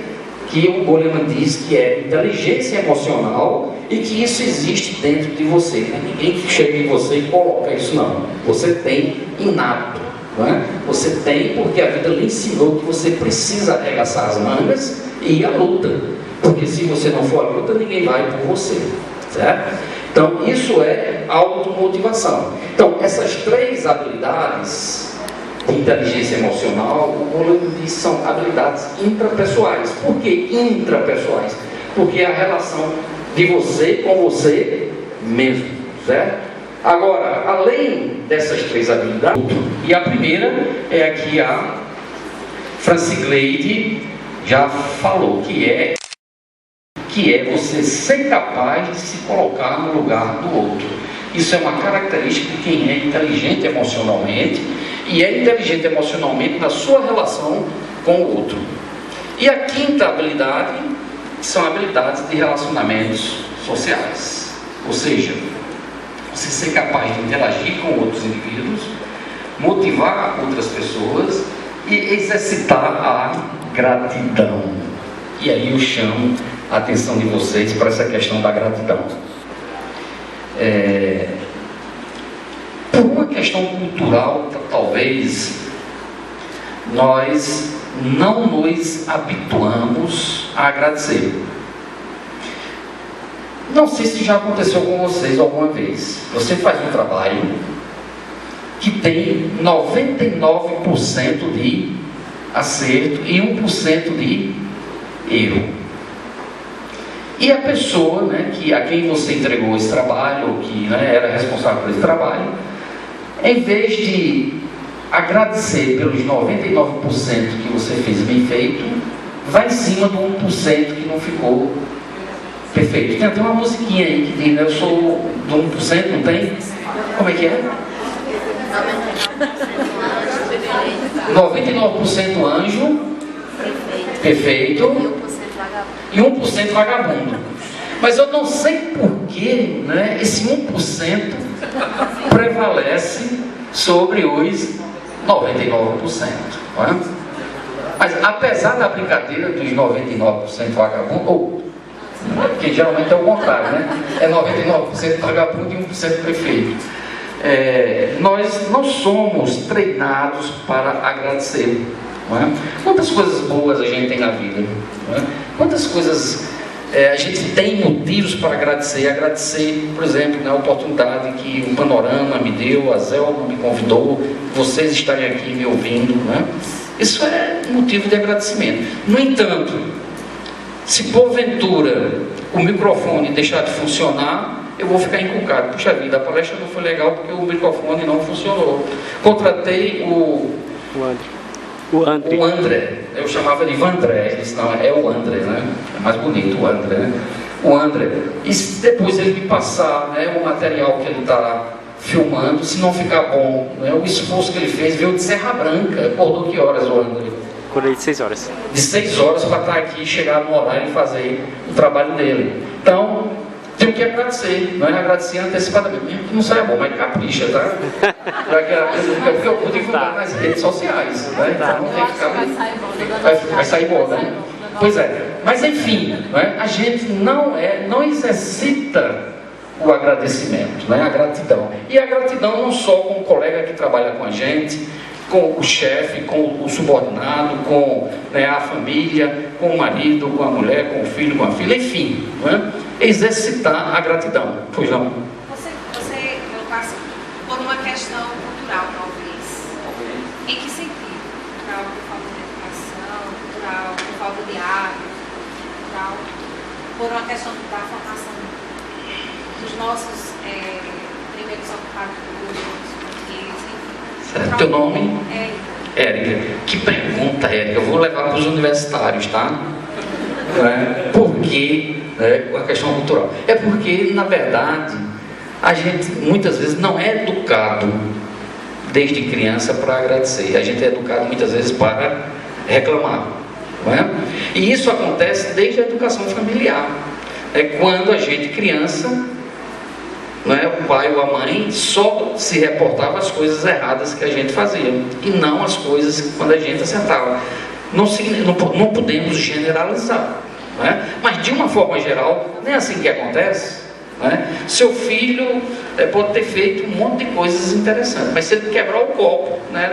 que o Goleman diz que é inteligência emocional e que isso existe dentro de você. Ninguém que chega em você e coloca isso, não. Você tem inato, não é? Você tem porque a vida lhe ensinou que você precisa arregaçar as mangas e ir à luta, porque se você não for à luta, ninguém vai por você, certo? Então isso é automotivação. Então essas três habilidades de inteligência emocional, o Goleman diz, são habilidades intrapessoais. Por que intrapessoais? Porque é a relação de você com você mesmo, certo? Agora, além dessas três habilidades, e a primeira é a que a Francigleide já falou, que é você ser capaz de se colocar no lugar do outro. Isso é uma característica de quem é inteligente emocionalmente, e é inteligente emocionalmente na sua relação com o outro. E a quinta habilidade são habilidades de relacionamentos sociais. Ou seja, você ser capaz de interagir com outros indivíduos, motivar outras pessoas e exercitar a gratidão. E aí eu chamo a atenção de vocês para essa questão da gratidão. Por uma questão cultural, talvez, nós não nos habituamos a agradecer. Não sei se já aconteceu com vocês alguma vez. Você faz um trabalho que tem 99% de acerto e 1% de erro. E a pessoa, né, a quem você entregou esse trabalho, ou que, né, era responsável por esse trabalho, em vez de agradecer pelos 99% que você fez bem feito, vai em cima do 1% que não ficou perfeito. Tem até uma musiquinha aí que diz, né, eu sou do 1%, não tem? Como é que é? 99% anjo, perfeito, e 1% vagabundo. Mas eu não sei porquê, né, esse 1% prevalece sobre os 99%. Não é? Mas apesar da brincadeira dos 99% vagabundo, porque geralmente é o contrário, né? É 99% vagabundo e 1% perfeito. Nós não somos treinados para agradecer. Não é? Quantas coisas boas a gente tem na vida? Não é? Quantas coisas a gente tem motivos para agradecer? Agradecer, por exemplo, a oportunidade que o Panorama me deu, a Zelma me convidou, vocês estarem aqui me ouvindo. Não é? Isso é motivo de agradecimento. No entanto, se porventura o microfone deixar de funcionar, eu vou ficar encucado. Puxa vida, a palestra não foi legal porque o microfone não funcionou. Contratei o André. Eu chamava de Vandré. Ele disse, não, é o André, né? É mais bonito o André, né? O André. E se depois ele me passar, né, o material que ele está filmando, se não ficar bom, né, o esforço que ele fez, veio de Serra Branca. Acordou que horas o André? Acordei de 6 horas. De 6 horas para estar aqui, chegar no horário e fazer o trabalho dele. Então, tenho que agradecer, não é? Agradecer antecipadamente. Mesmo que não saia bom, mas capricha, tá? Porque eu pude divulgar nas redes sociais, né? Então tem que ficar. Vai sair bom, né? Pois é. Mas enfim, não é? A gente não exercita o agradecimento, né? A gratidão. E a gratidão não só com o colega que trabalha com a gente, com o chefe, com o subordinado, com, né, a família, com o marido, com a mulher, com o filho, com a filha, enfim, não é? Exercitar a gratidão. Pois não? Eu passo por uma questão cultural, talvez. Em que sentido? Cultural, por falta de educação, cultural, por falta de hábito, cultural, por uma questão da formação dos nossos primeiros ocupadores, certo. Teu nome? Érica. Que pergunta, Érica. Eu vou levar para os universitários, tá? Por que a questão cultural? É porque, na verdade, a gente muitas vezes não é educado desde criança para agradecer. A gente é educado muitas vezes para reclamar, não é? E isso acontece desde a educação familiar. É quando a gente, criança, não é, o pai ou a mãe só se reportava as coisas erradas que a gente fazia e não as coisas quando a gente acertava. Não podemos generalizar, não é? Mas de uma forma geral, não é assim que acontece, não é? Seu filho pode ter feito um monte de coisas interessantes, mas se ele quebrar o copo, né,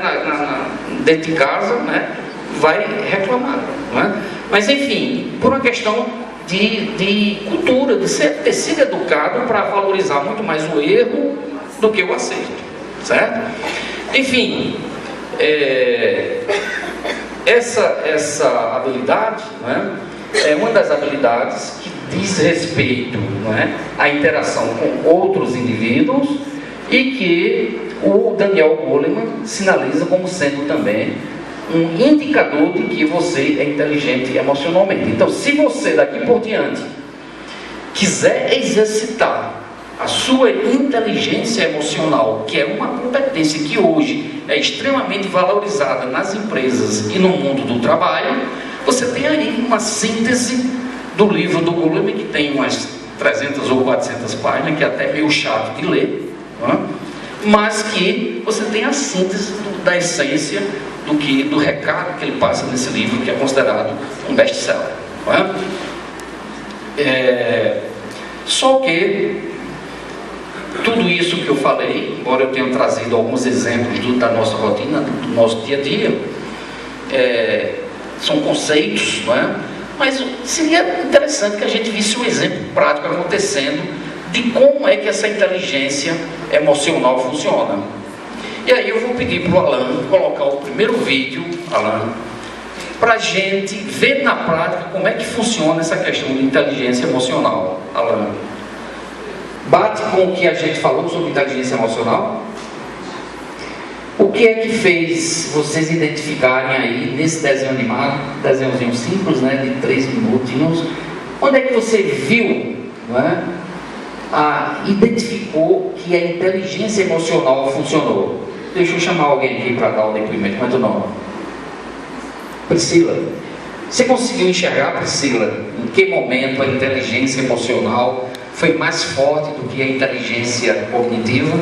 dentro de casa, né, vai reclamar, não é? Mas enfim, por uma questão de cultura, de ter sido educado para valorizar muito mais o erro do que o acerto, certo? Enfim, essa habilidade, né, é uma das habilidades que diz respeito, né, à interação com outros indivíduos e que o Daniel Goleman sinaliza como sendo também um indicador de que você é inteligente emocionalmente. Então, se você daqui por diante quiser exercitar a sua inteligência emocional, que é uma competência que hoje é extremamente valorizada nas empresas e no mundo do trabalho, você tem aí uma síntese do livro do Goleman, que tem umas 300 ou 400 páginas, que é até meio chato de ler, não é? Mas que você tem a síntese da essência do recado que ele passa nesse livro, que é considerado um best-seller, não é? Só que tudo isso que eu falei, embora eu tenha trazido alguns exemplos da nossa rotina, do nosso dia a dia, são conceitos, não é? Mas seria interessante que a gente visse um exemplo prático acontecendo de como é que essa inteligência emocional funciona. E aí eu vou pedir para o Alan colocar o primeiro vídeo, Alan, para a gente ver na prática como é que funciona essa questão de inteligência emocional. Alan, bate com o que a gente falou sobre inteligência emocional? O que é que fez vocês identificarem aí nesse desenho animado, desenhozinho simples, né, de 3 minutinhos, onde é que você viu, não é, identificou que a inteligência emocional funcionou? Deixa eu chamar alguém aqui para dar o depoimento. Como é teu nome? Priscila. Você conseguiu enxergar, Priscila, em que momento a inteligência emocional foi mais forte do que a inteligência cognitiva?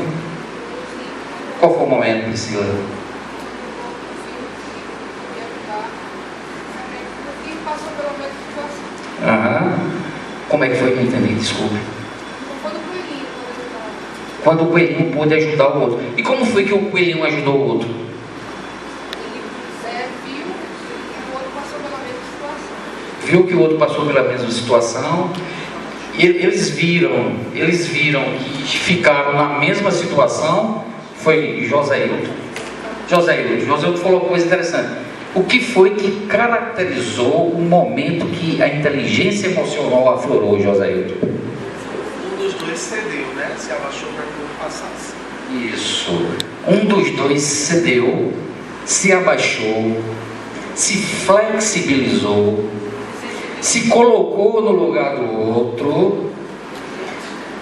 Qual foi o momento, Priscila? Como é que foi que eu entendi? Desculpe. Quando o coelhinho pôde ajudar o outro. E como foi que o coelhinho ajudou o outro? Viu que o outro passou pela mesma situação. Eles viram que ficaram na mesma situação. Foi Joséilton. Joséilton falou uma coisa interessante. O que foi que caracterizou o momento que a inteligência emocional aflorou, Joséilton? Um dos dois cedeu, né? Se abaixou para que o outro passasse. Isso. Um dos dois cedeu, se abaixou, se flexibilizou, se colocou no lugar do outro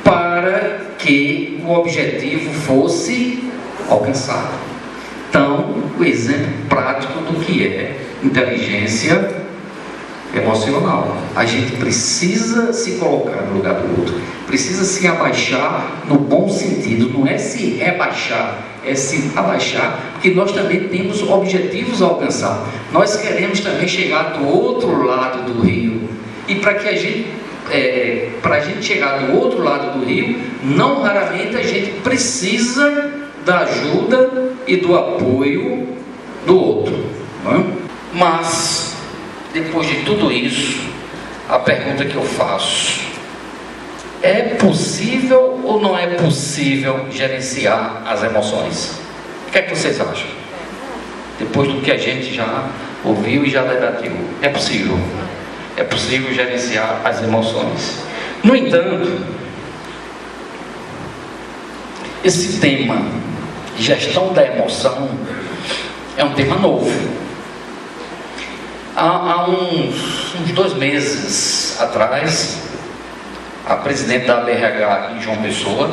para que o objetivo fosse alcançado. Então, o exemplo prático do que é inteligência emocional. A gente precisa se colocar no lugar do outro, precisa se abaixar no bom sentido, não é se rebaixar, é se abaixar, porque nós também temos objetivos a alcançar. Nós queremos também chegar do outro lado do rio. E para que a gente chegar do outro lado do rio, não raramente a gente precisa da ajuda e do apoio do outro. Não é? Mas, depois de tudo isso, a pergunta que eu faço: é possível ou não é possível gerenciar as emoções? O que é que vocês acham? Depois do que a gente já ouviu e já debateu, é possível. É possível gerenciar as emoções. No entanto, esse tema, gestão da emoção, é um tema novo. Há uns 2 meses atrás, a presidente da ABRH em João Pessoa,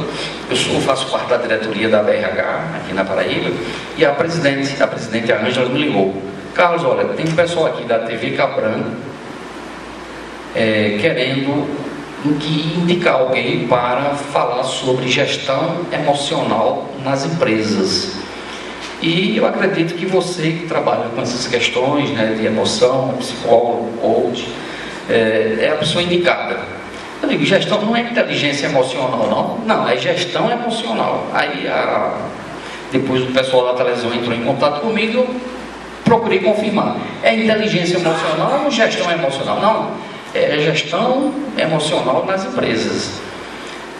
eu faço parte da diretoria da ABRH aqui na Paraíba, e a presidente Ângela me ligou: Carlos, olha, tem um pessoal aqui da TV Cabran querendo indicar alguém para falar sobre gestão emocional nas empresas. E eu acredito que você que trabalha com essas questões, né, de emoção, psicólogo, coach, é a pessoa indicada. Eu digo, gestão não é inteligência emocional, não, é gestão emocional. Aí, depois o pessoal da televisão entrou em contato comigo, eu procurei confirmar. É inteligência emocional ou gestão emocional? Não. É gestão emocional nas empresas.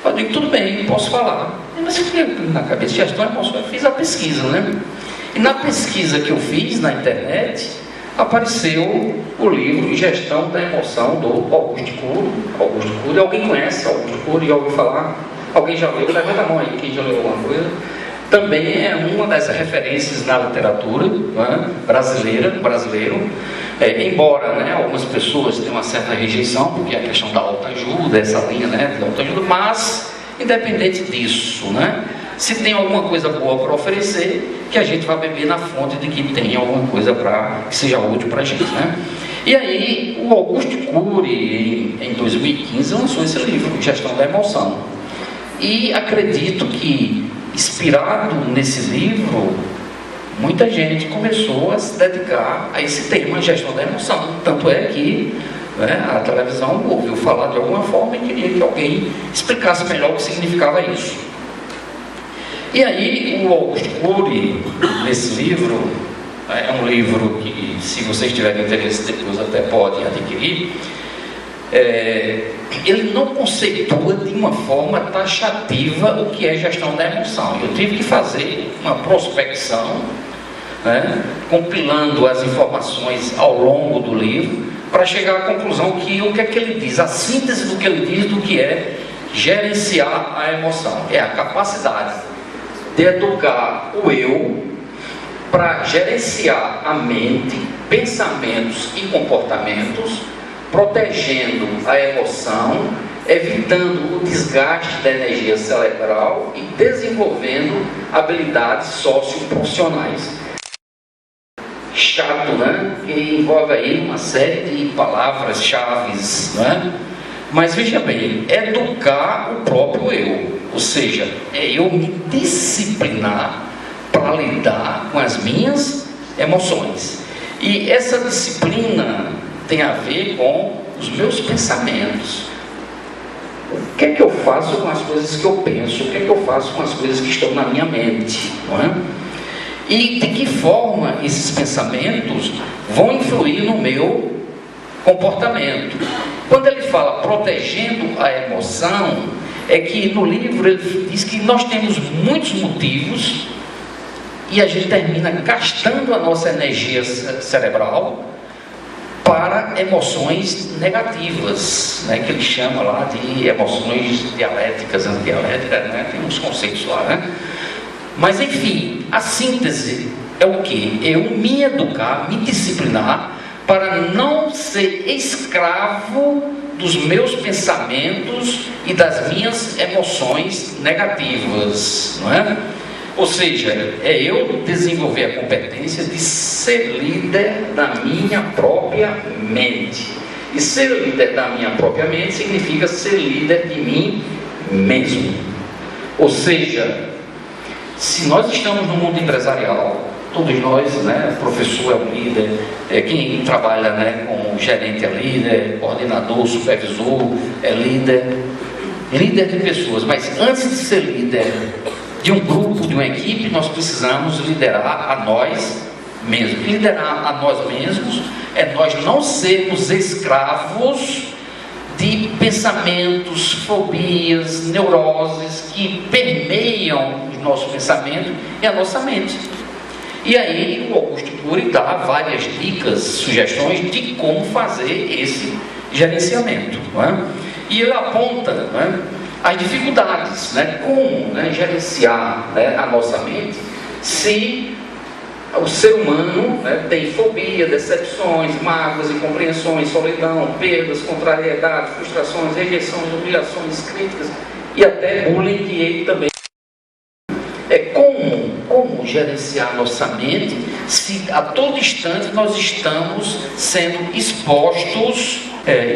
Eu digo, tudo bem, posso falar. Mas eu fiquei na cabeça, gestão emocional, eu fiz a pesquisa, né? E na pesquisa que eu fiz na internet, apareceu o livro Gestão da Emoção, do Augusto Cury. Alguém conhece Augusto Cury? Já ouviu falar? Alguém já leu? Levanta a mão aí, quem já leu alguma coisa. Também é uma das referências na literatura, né, brasileiro. Embora, né, algumas pessoas tenham uma certa rejeição, porque é a questão da autoajuda, essa linha, né, de autoajuda, mas, independente disso, né, se tem alguma coisa boa para oferecer, que a gente vai beber na fonte de que tem alguma coisa que seja útil para a gente, né. E aí, o Augusto Cury, em 2015, lançou esse livro, Gestão da Emoção. E acredito que, inspirado nesse livro, muita gente começou a se dedicar a esse tema, gestão da emoção. Tanto é que, né, a televisão ouviu falar de alguma forma e queria que alguém explicasse melhor o que significava isso. E aí o Augusto Cury, nesse livro, é um livro que, se vocês tiverem interesse, depois até podem adquirir, ele não conceitua de uma forma taxativa o que é gestão da emoção. Eu tive que fazer uma prospecção, né, compilando as informações ao longo do livro, para chegar à conclusão que o que é que ele diz, a síntese do que ele diz do que é gerenciar a emoção. É a capacidade de educar o eu para gerenciar a mente, pensamentos e comportamentos, protegendo a emoção, evitando o desgaste da energia cerebral e desenvolvendo habilidades socioprofissionais. Chato, né? Que envolve aí uma série de palavras-chave, né? Mas veja bem, educar o próprio eu, ou seja, é eu me disciplinar para lidar com as minhas emoções. E essa disciplina tem a ver com os meus pensamentos. O que é que eu faço com as coisas que eu penso? O que é que eu faço com as coisas que estão na minha mente? Não é? E de que forma esses pensamentos vão influir no meu comportamento? Quando ele fala protegendo a emoção, é que no livro ele diz que nós temos muitos motivos e a gente termina gastando a nossa energia cerebral para emoções negativas, né, que ele chama lá de emoções dialéticas, antidialéticas, né, tem uns conceitos lá, né? Mas enfim, a síntese é o quê? Eu me educar, me disciplinar para não ser escravo dos meus pensamentos e das minhas emoções negativas, não é? Ou seja, é eu desenvolver a competência de ser líder da minha própria mente. E ser líder da minha própria mente significa ser líder de mim mesmo. Ou seja, se nós estamos no mundo empresarial, todos nós, né, professor é um líder, quem trabalha, né, como gerente é líder, coordenador, supervisor é líder de pessoas. Mas antes de ser líder de um grupo, de uma equipe, nós precisamos liderar a nós mesmos. Liderar a nós mesmos é nós não sermos escravos de pensamentos, fobias, neuroses que permeiam o nosso pensamento e a nossa mente. E aí o Augusto Cury dá várias dicas, sugestões de como fazer esse gerenciamento. Não é? E ele aponta, não é, as dificuldades, né, como, né, gerenciar, né, a nossa mente se o ser humano, né, tem fobia, decepções, mágoas, incompreensões, solidão, perdas, contrariedades, frustrações, rejeições, humilhações, críticas e até bullying, que ele também como gerenciar nossa mente se a todo instante nós estamos sendo expostos.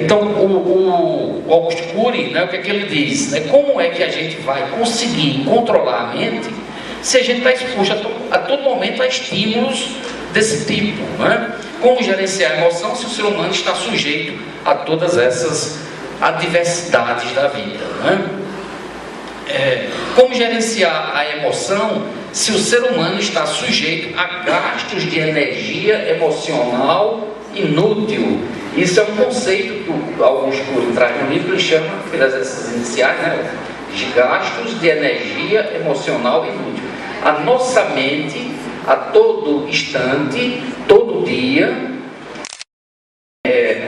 Então o Augusto Cury, né, o que é que ele diz, né, como é que a gente vai conseguir controlar a mente se a gente está exposto a todo momento a estímulos desse tipo, né? Como gerenciar a emoção se o ser humano está sujeito a todas essas adversidades da vida, né? Como gerenciar a emoção se o ser humano está sujeito a gastos de energia emocional inútil? Isso é um conceito que o Augusto Cury traz no livro, que ele chama, pelas essas iniciais, né, de gastos de energia emocional inútil. A nossa mente, a todo instante, todo dia,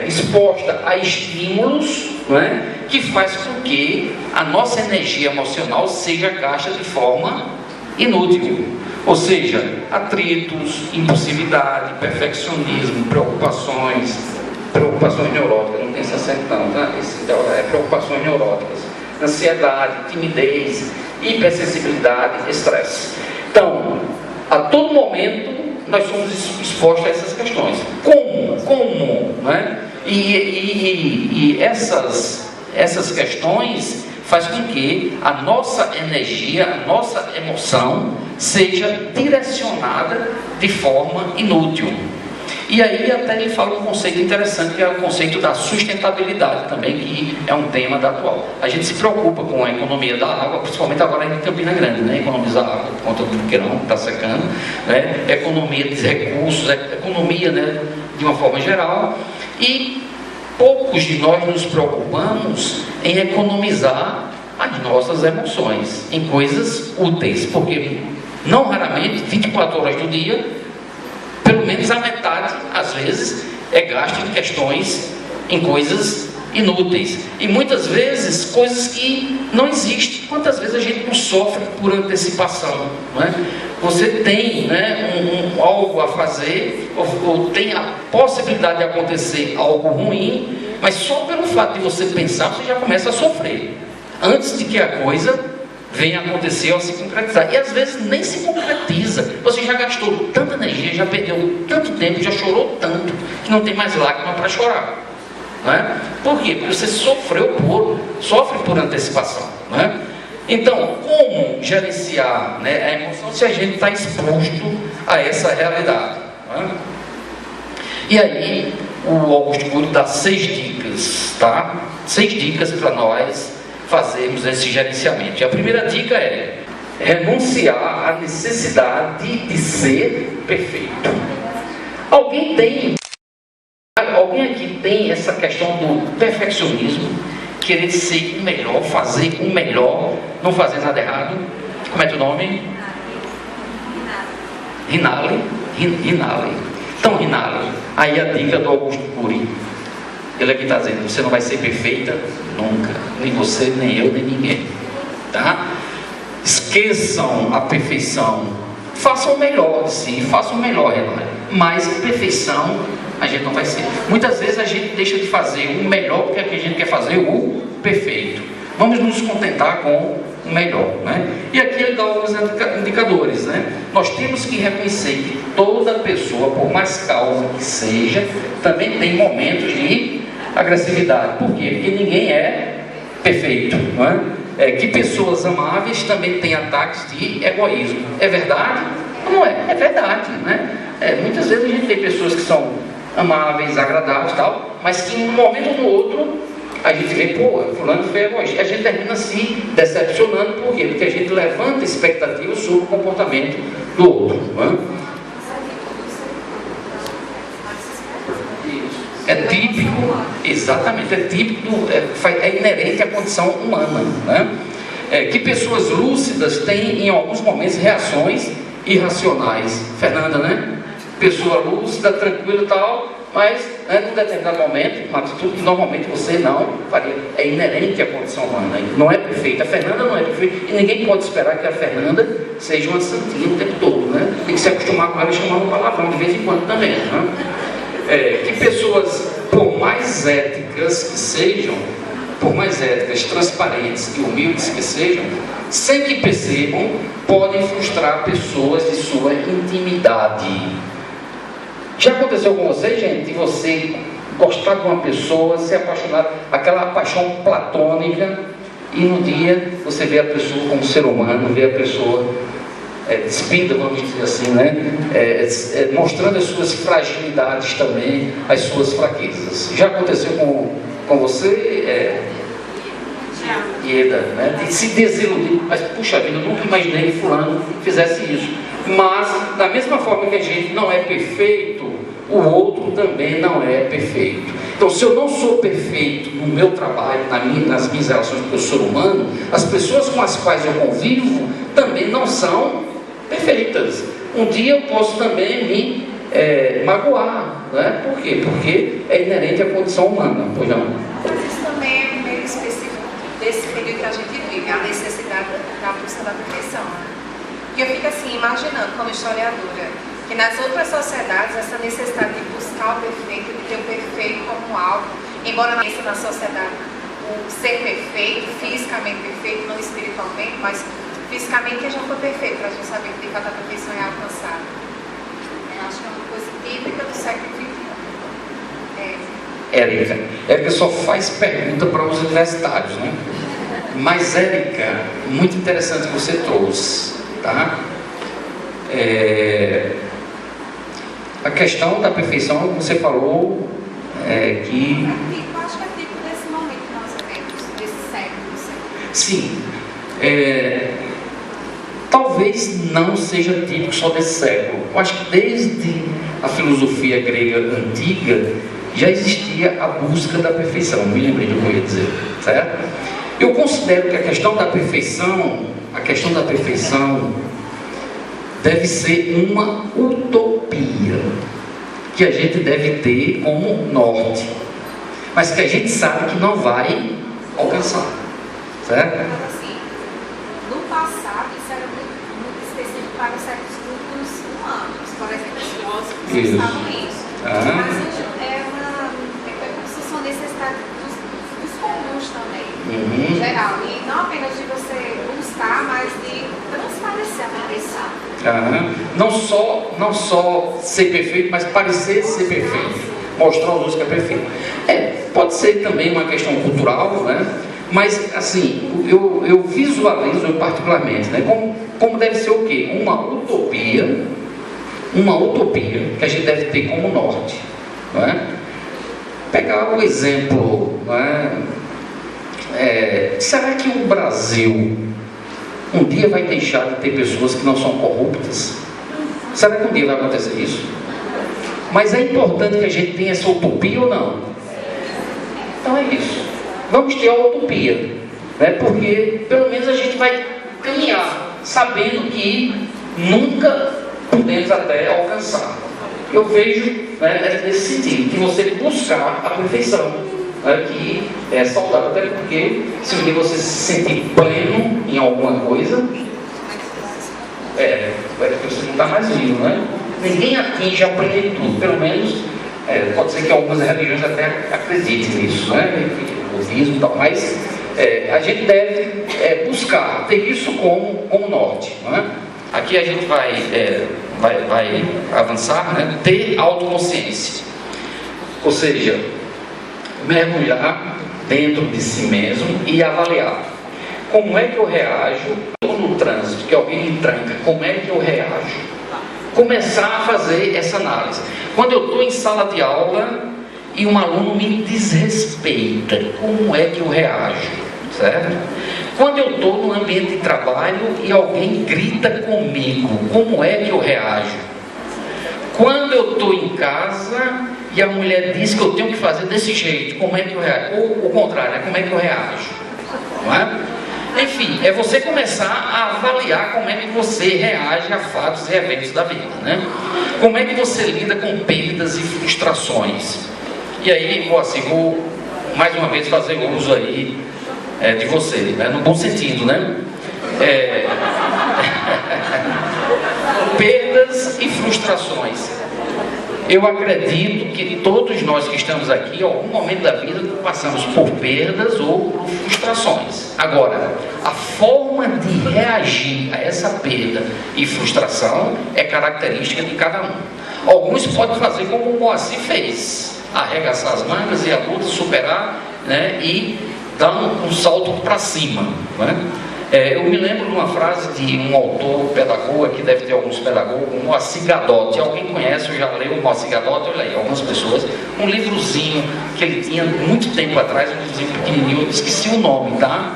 exposta a estímulos, não é, que faz com que a nossa energia emocional seja gasta de forma inútil. Ou seja, atritos, impulsividade, perfeccionismo, preocupações neuróticas, não tem esse acento não, tá? Preocupações neuróticas, ansiedade, timidez, hipersensibilidade, estresse. Então, a todo momento nós somos expostos a essas questões. Como, né? E essas questões faz com que a nossa energia, a nossa emoção seja direcionada de forma inútil. E aí até ele fala um conceito interessante, que é o conceito da sustentabilidade também, que é um tema da atual. A gente se preocupa com a economia da água, principalmente agora em Campina Grande, né? Economizar água por conta do verão que está secando, né? Economia de recursos, economia, né, de uma forma geral, e poucos de nós nos preocupamos em economizar as nossas emoções em coisas úteis, porque não raramente, 24 horas do dia, pelo menos a metade, às vezes, é gasto em coisas inúteis. E muitas vezes, coisas que não existem. Quantas vezes a gente não sofre por antecipação? Não é? Você tem, né, algo a fazer, ou tem a possibilidade de acontecer algo ruim, mas só pelo fato de você pensar, você já começa a sofrer, antes de que a coisa venha acontecer ou se concretizar. E às vezes nem se concretiza. Você já gastou tanta energia, já perdeu tanto tempo, já chorou tanto, que não tem mais lágrima para chorar. Não é? Por quê? Porque você sofre por antecipação. Não é? Então, como gerenciar, né, a emoção se a gente está exposto a essa realidade? Não é? E aí, o Augusto Cury dá 6 dicas, tá? 6 dicas para nós fazermos esse gerenciamento. E a primeira dica é renunciar à necessidade de ser perfeito. Alguém aqui tem essa questão do perfeccionismo, querer ser o melhor, fazer o melhor, não fazer nada errado? Como é teu nome? Rinaldi. Então, Rinaldi, aí a dica do Augusto Cury. Ele aqui está dizendo, você não vai ser perfeita nunca, nem você, nem eu, nem ninguém, tá? Esqueçam a perfeição, façam o melhor de si, façam o melhor, mas perfeição a gente não vai ser. Muitas vezes a gente deixa de fazer o melhor porque a gente quer fazer o perfeito. Vamos nos contentar com o melhor, né? E aqui ele dá alguns indicadores, né? Nós temos que reconhecer que toda pessoa, por mais calma que seja, também tem momentos de agressividade. Por quê? Porque ninguém é perfeito, não é? Que pessoas amáveis também têm ataques de egoísmo. É verdade? Não é? É verdade, né? Muitas vezes a gente tem pessoas que são amáveis, agradáveis e tal, mas que em um momento ou no outro a gente vê, pô, fulano foi egoísta. A gente termina se decepcionando. Por quê? Porque a gente levanta expectativas sobre o comportamento do outro, não é? típico, exatamente, é típico, é inerente à condição humana, né? Que pessoas lúcidas têm em alguns momentos reações irracionais. Fernanda, né? Pessoa lúcida, tranquila e tal, mas num determinado momento, uma atitude que normalmente você não faria. É inerente à condição humana, não é perfeita. A Fernanda não é perfeita e ninguém pode esperar que a Fernanda seja uma santinha o tempo todo, né? Tem que se acostumar com ela e chamar um palavrão de vez em quando também, né? Que pessoas, por mais éticas que sejam, por mais éticas, transparentes e humildes que sejam, sem que percebam, podem frustrar pessoas de sua intimidade. Já aconteceu com você, gente, de você gostar de uma pessoa, se apaixonar, aquela paixão platônica, e no dia você vê a pessoa como ser humano, vê a pessoa despida, vamos dizer assim, né? Mostrando as suas fragilidades também, as suas fraquezas. Já aconteceu com você, Ieda, né? De se desiludir, mas puxa vida, eu nunca imaginei que fulano fizesse isso. Mas, da mesma forma que a gente não é perfeito, o outro também não é perfeito. Então, se eu não sou perfeito no meu trabalho, nas minhas relações com o ser humano, as pessoas com as quais eu convivo também não são perfeitas. Um dia eu posso também me magoar, né? Por quê? Porque é inerente à condição humana. Pois não? Mas isso também é meio específico desse período que a gente vive, a necessidade da busca da perfeição. E eu fico assim, imaginando, como historiadora, que nas outras sociedades, essa necessidade de buscar o perfeito, de ter o perfeito como algo, embora na sociedade o ser perfeito, fisicamente perfeito, não espiritualmente, mas fisicamente que já foi perfeito, para a gente saber que de fato a perfeição é alcançada. Eu acho que é uma coisa típica do século XXI. Érica só faz pergunta para os universitários, né? Mas, Érica, muito interessante que você trouxe, tá? A questão da perfeição, como você falou, que... Eu acho que é tipo desse momento que nós vivemos, desse século. Sim. Talvez não seja típico só desse século. Eu acho que desde a filosofia grega antiga já existia a busca da perfeição. Me lembrei do que eu ia dizer, certo? Eu considero que a questão da perfeição deve ser uma utopia que a gente deve ter como norte, mas que a gente sabe que não vai alcançar, certo? Mas assim, no passado isso era muito específico para certos grupos humanos, por exemplo, os filósofos estavam nisso. Mas hoje é como se fosse uma necessidade dos comuns também, em geral, e não apenas de você buscar, mas de transparecer a perfeição. Não só ser perfeito, mas parecer ser perfeito, mostrar aos outros que é perfeito. Pode ser também uma questão cultural, né? Mas assim, eu visualizo particularmente, né? Como deve ser o quê? Uma utopia que a gente deve ter como norte, não é? Pegar o exemplo, não é? Será que o Brasil um dia vai deixar de ter pessoas que não são corruptas? Será que um dia vai acontecer isso? Mas é importante que a gente tenha essa utopia ou não? Então é isso. Vamos ter a utopia, né? Porque pelo menos a gente vai caminhar sabendo que nunca podemos até alcançar. Eu vejo, né, nesse sentido, que você buscar a perfeição, né, que é saudável, até porque se um dia você se sentir pleno em alguma coisa, você não está mais vivo, né? Ninguém atinge a plenitude, pelo menos pode ser que algumas religiões até acreditem nisso, né? O budismo e tal, mas a gente deve buscar ter isso como norte, não é? Aqui a gente vai avançar, né? Ter autoconsciência, ou seja, mergulhar dentro de si mesmo e avaliar como é que eu reajo no trânsito, que alguém me tranca, como é que eu reajo? Começar a fazer essa análise. Quando eu estou em sala de aula e um aluno me desrespeita, como é que eu reajo? Certo? Quando eu estou no ambiente de trabalho e alguém grita comigo, como é que eu reajo? Quando eu estou em casa e a mulher diz que eu tenho que fazer desse jeito, como é que eu reajo? Ou o contrário, né? Como é que eu reajo? Não é? Enfim, é você começar a avaliar como é que você reage a fatos e eventos da vida, né? Como é que você lida com perdas e frustrações? E aí, vou mais uma vez fazer uso aí de você, né? No bom sentido, né? Perdas e frustrações. Eu acredito que todos nós que estamos aqui, em algum momento da vida, passamos por perdas ou por frustrações. Agora, a forma de reagir a essa perda e frustração é característica de cada um. Alguns podem fazer como o Moacir fez, arregaçar as mangas e a luta, superar, né, e dar um salto para cima, né? Eu me lembro de uma frase de um autor, pedagogo, aqui deve ter alguns pedagogos, Moacir Gadotti. Alguém conhece, eu já leio o Moacir Gadotti, olha aí, algumas pessoas. Um livrozinho que ele tinha muito tempo atrás, um livrozinho pequenininho, eu esqueci o nome, tá?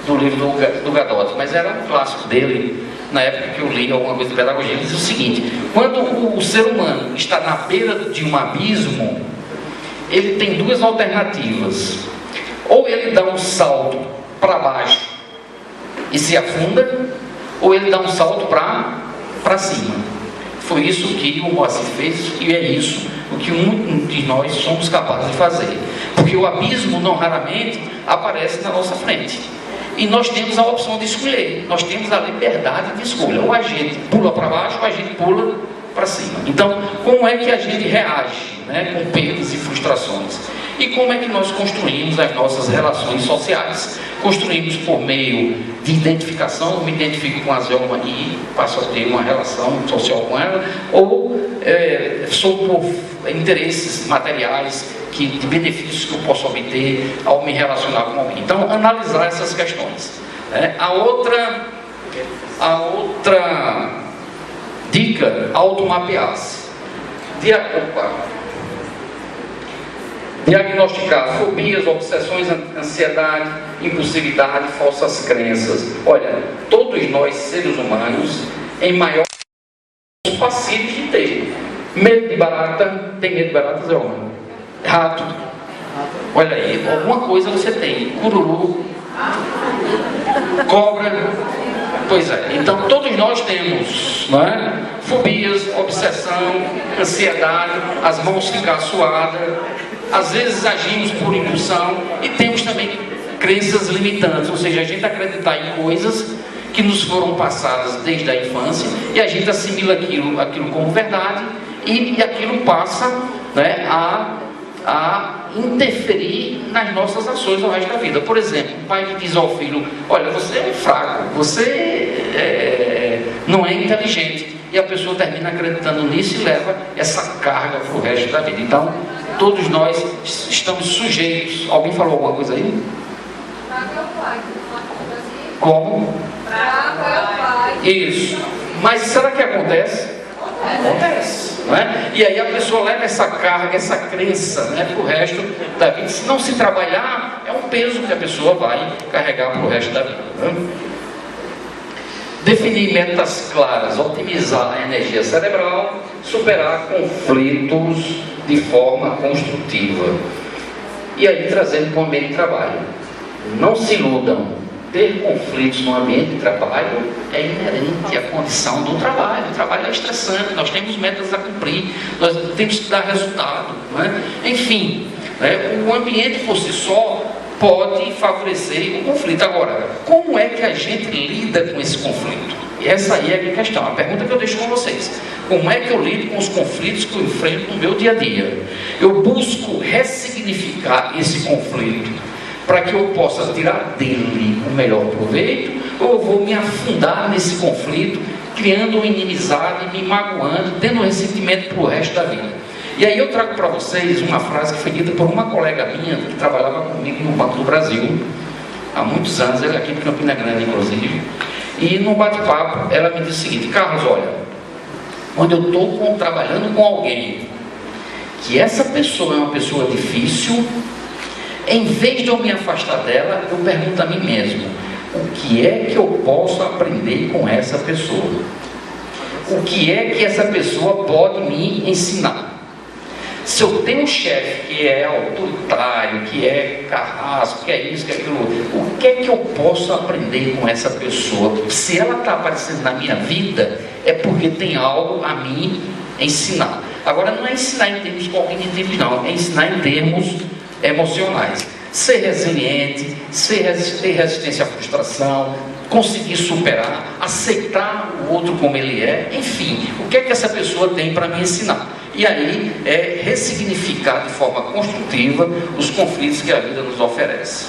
Do livro do Gadotti, mas era um clássico dele, na época que eu li alguma coisa de pedagogia. Ele diz o seguinte: quando o ser humano está na beira de um abismo, ele tem duas alternativas. Ou ele dá um salto para baixo e se afunda, ou ele dá um salto para cima. Foi isso que o Moacir fez, e é isso o que um de nós somos capazes de fazer. Porque o abismo não raramente aparece na nossa frente. E nós temos a opção de escolher, nós temos a liberdade de escolha. Ou a gente pula para baixo, ou a gente pula para cima. Então, como é que a gente reage, né, com perdas e frustrações? E como é que nós construímos as nossas relações sociais? Construímos por meio de identificação. Eu me identifico com a Zelma e passo a ter uma relação social com ela, ou sou por interesses materiais, de benefícios que eu posso obter ao me relacionar com alguém. Então, analisar essas questões. A outra dica, automapear-se. Diagnosticar fobias, obsessões, ansiedade, impulsividade, falsas crenças. Olha, todos nós, seres humanos, em maior somos passíveis de ter medo de barata. Tem medo de barata, Zé Homem? Rato. Olha aí, alguma coisa você tem. Cururu, cobra. Pois é, então todos nós temos, não é? Fobias, obsessão, ansiedade, as mãos ficam suadas, às vezes agimos por impulsão, e temos também crenças limitantes, ou seja, a gente acreditar em coisas que nos foram passadas desde a infância, e a gente assimila aquilo como verdade, e aquilo passa, né, a interferir nas nossas ações ao resto da vida. Por exemplo, um pai que diz ao filho: olha, você é fraco, você não é inteligente, e a pessoa termina acreditando nisso e leva essa carga para o resto da vida. Então, todos nós estamos sujeitos. Alguém falou alguma coisa aí? Como? Isso. Mas será que acontece? Acontece, não é? E aí a pessoa leva essa carga, essa crença, né, para o resto da vida. Se não se trabalhar, é um peso que a pessoa vai carregar para o resto da vida, né? Definir metas claras, otimizar a energia cerebral, superar conflitos de forma construtiva. E aí, trazendo para o ambiente de trabalho. Não se iludam. Ter conflitos no ambiente de trabalho é inerente à condição do trabalho. O trabalho é estressante, nós temos metas a cumprir, nós temos que dar resultado, não é? Enfim, né, o ambiente por si só pode favorecer o conflito. Agora, como é que a gente lida com esse conflito? E essa aí é a minha questão, a pergunta que eu deixo com vocês. Como é que eu lido com os conflitos que eu enfrento no meu dia a dia? Eu busco ressignificar esse conflito para que eu possa tirar dele o melhor proveito, ou eu vou me afundar nesse conflito, criando uma inimizade, me magoando, tendo um ressentimento para o resto da vida? E aí eu trago para vocês uma frase que foi dita por uma colega minha que trabalhava comigo no Banco do Brasil há muitos anos, ela é aqui de Campina Grande, inclusive, e no bate-papo ela me disse o seguinte: Carlos, olha, quando eu estou trabalhando com alguém que essa pessoa é uma pessoa difícil, em vez de eu me afastar dela, eu pergunto a mim mesmo: o que é que eu posso aprender com essa pessoa? O que é que essa pessoa pode me ensinar? Se eu tenho um chefe que é autoritário, que é carrasco, que é isso, que é aquilo, o que é que eu posso aprender com essa pessoa? Se ela está aparecendo na minha vida, é porque tem algo a mim ensinar. Agora, não é ensinar em termos cognitivos, não, é ensinar em termos emocionais. Ser resiliente, ter resistência à frustração, conseguir superar, aceitar o outro como ele é, enfim, o que é que essa pessoa tem para me ensinar? E aí é ressignificar de forma construtiva os conflitos que a vida nos oferece.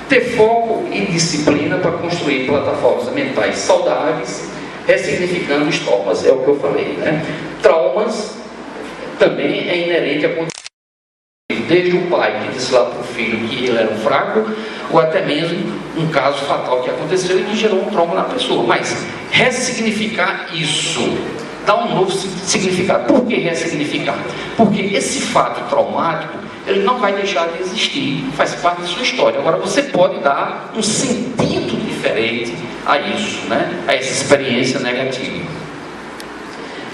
Ter foco e disciplina para construir plataformas mentais saudáveis, ressignificando os traumas, é o que eu falei, né? Traumas também é inerente a condição, desde o pai que disse lá para o filho que ele era um fraco, ou até mesmo um caso fatal que aconteceu e que gerou um trauma na pessoa. Mas ressignificar isso, dar um novo significado. Por que ressignificar? Porque esse fato traumático, ele não vai deixar de existir, faz parte da sua história. Agora você pode dar um sentido diferente a isso, né? A essa experiência negativa.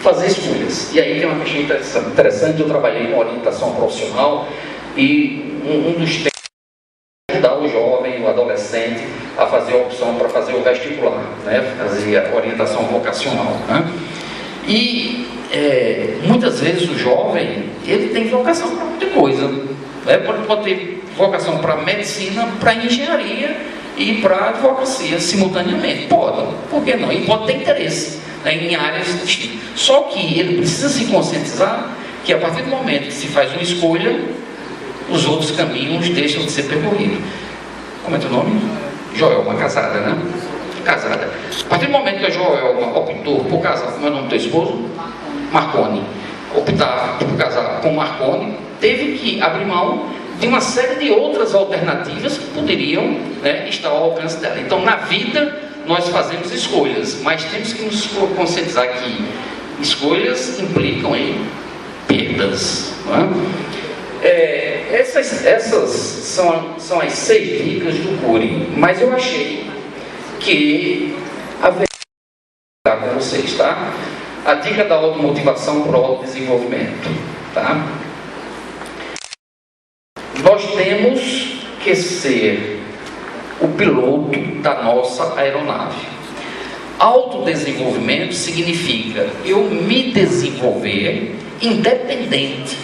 Fazer escolhas. E aí tem uma questão interessante. Eu trabalhei com orientação profissional e um dos temas é ajudar o jovem, o adolescente a fazer a opção para fazer o vestibular, né? Fazer a orientação vocacional, né? E muitas vezes o jovem, ele tem vocação para muita coisa, né? Pode ter vocação para medicina, para engenharia e para advocacia simultaneamente. Pode, por que não? E pode ter interesse, né, em áreas distintas. Só que ele precisa se conscientizar que a partir do momento que se faz uma escolha, os outros caminhos deixam de ser percorridos. Como é teu nome? Joelma, casada, né? Casada. A partir do momento que a Joelma optou por casar, como é o nome do teu esposo? Marconi. Optar por casar com Marconi, teve que abrir mão de uma série de outras alternativas que poderiam, né, estar ao alcance dela. Então, na vida, nós fazemos escolhas, mas temos que nos conscientizar que escolhas implicam em perdas. Não é? Essas são as 6 dicas do Cury, mas eu achei que haveria com vocês, tá? A dica da automotivação para o autodesenvolvimento, tá? Nós temos que ser o piloto da nossa aeronave. Autodesenvolvimento significa eu me desenvolver independente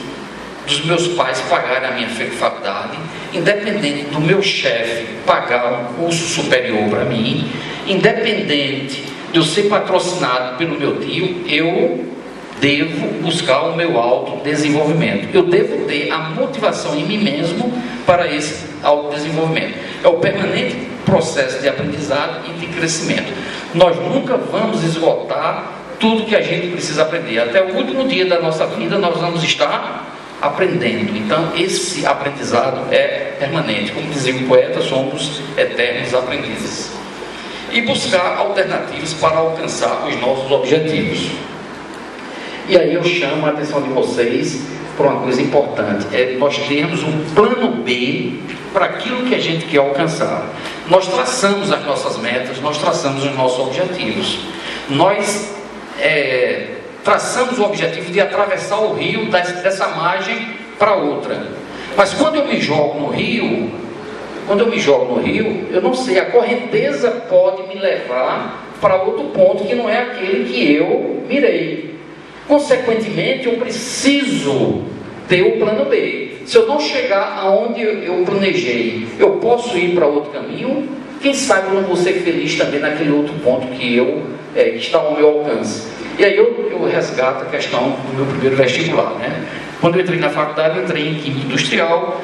dos meus pais pagarem a minha faculdade, independente do meu chefe pagar um curso superior para mim, independente de eu ser patrocinado pelo meu tio, eu devo buscar o meu autodesenvolvimento. Eu devo ter a motivação em mim mesmo para esse autodesenvolvimento. É o permanente processo de aprendizado e de crescimento. Nós nunca vamos esgotar tudo que a gente precisa aprender. Até o último dia da nossa vida nós vamos estar aprendendo. Então esse aprendizado é permanente. Como dizia o poeta, somos eternos aprendizes. E buscar alternativas para alcançar os nossos objetivos. E aí eu chamo a atenção de vocês para uma coisa importante, é nós termos um plano B para aquilo que a gente quer alcançar. Nós traçamos as nossas metas, nós traçamos os nossos objetivos. Nós traçamos o objetivo de atravessar o rio dessa margem para outra. Mas quando eu me jogo no rio, eu não sei, a correnteza pode me levar para outro ponto que não é aquele que eu mirei. Consequentemente, eu preciso ter o plano B. Se eu não chegar aonde eu planejei, eu posso ir para outro caminho. Quem sabe eu não vou ser feliz também naquele outro ponto que está ao meu alcance. E aí eu resgato a questão do meu primeiro vestibular, né? Quando eu entrei na faculdade, eu entrei em Química Industrial,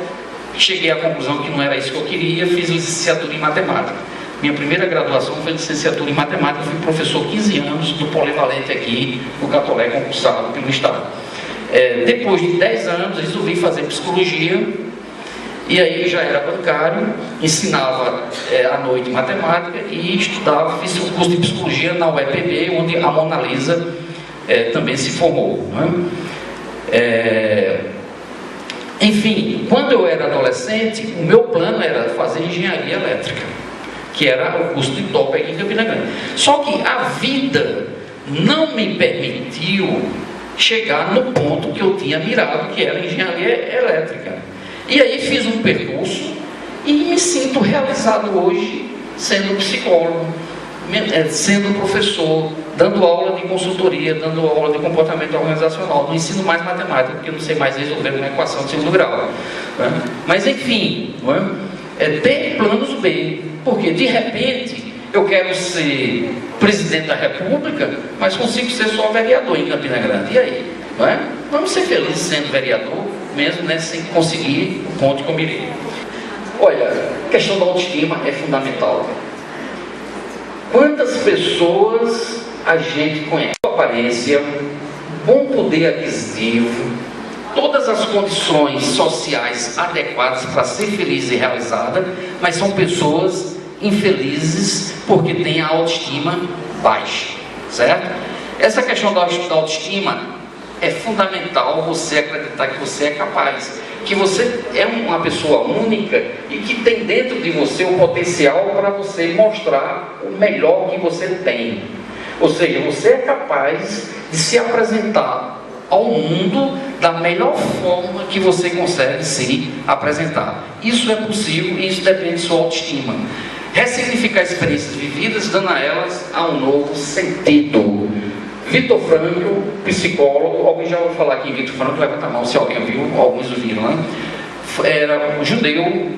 cheguei à conclusão que não era isso que eu queria, fiz licenciatura em Matemática. Minha primeira graduação foi licenciatura em Matemática, fui professor 15 anos do Polivalente aqui no Catolé, concursado pelo Estado. Depois de 10 anos, resolvi fazer Psicologia, e aí já era bancário, ensinava à noite Matemática e estudava, fiz um curso de Psicologia na UEPB, onde a Mona Lisa também se formou. Enfim, quando eu era adolescente, o meu plano era fazer Engenharia Elétrica, que era o curso de top aqui em Campina Grande. Só que a vida não me permitiu chegar no ponto que eu tinha mirado, que era engenharia elétrica. E aí fiz um percurso e me sinto realizado hoje sendo psicólogo, sendo professor, dando aula de consultoria, dando aula de comportamento organizacional. Não ensino mais matemática, porque eu não sei mais resolver uma equação de segundo grau. Né? Mas enfim, ter planos B, porque de repente eu quero ser presidente da República, mas consigo ser só vereador em Campina Grande. E aí? Não é? Vamos ser felizes sendo vereador, mesmo, né, sem conseguir o ponto que eu mirei. Olha, a questão da autoestima é fundamental. Quantas pessoas a gente conhece? Aparência, bom poder aquisitivo, todas as condições sociais adequadas para ser feliz e realizada, mas são pessoas infelizes porque têm a autoestima baixa, certo? Essa questão da autoestima é fundamental você acreditar que você é capaz, que você é uma pessoa única e que tem dentro de você o potencial para você mostrar o melhor que você tem. Ou seja, você é capaz de se apresentar ao mundo da melhor forma que você consegue se apresentar. Isso é possível e isso depende de sua autoestima. Ressignificar experiências vividas, dando a elas um novo sentido. Viktor Frankl, psicólogo, alguém já ouviu falar aqui em Viktor Frankl? Levanta a mão se alguém viu, alguns viram, né? Era um judeu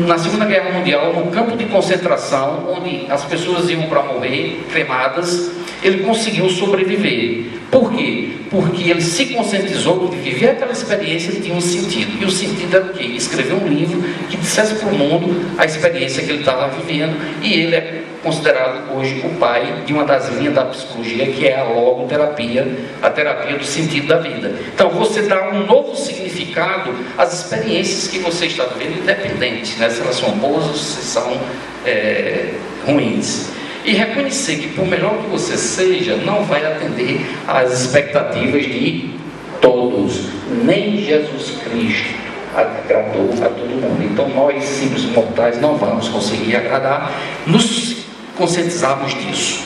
na Segunda Guerra Mundial, no campo de concentração, onde as pessoas iam para morrer, cremadas. Ele conseguiu sobreviver. Por quê? Porque ele se conscientizou que viver aquela experiência tinha um sentido. E o sentido era o quê? Escrever um livro que dissesse para o mundo a experiência que ele estava vivendo. E ele é considerado hoje o pai de uma das linhas da psicologia, que é a logoterapia, a terapia do sentido da vida. Então você dá um novo significado às experiências que você está vivendo, independente, né? Se elas são boas ou se são ruins. E reconhecer que por melhor que você seja, não vai atender às expectativas de todos. Nem Jesus Cristo agradou a todo mundo. Então nós, simples mortais, não vamos conseguir agradar. Nos conscientizarmos disso.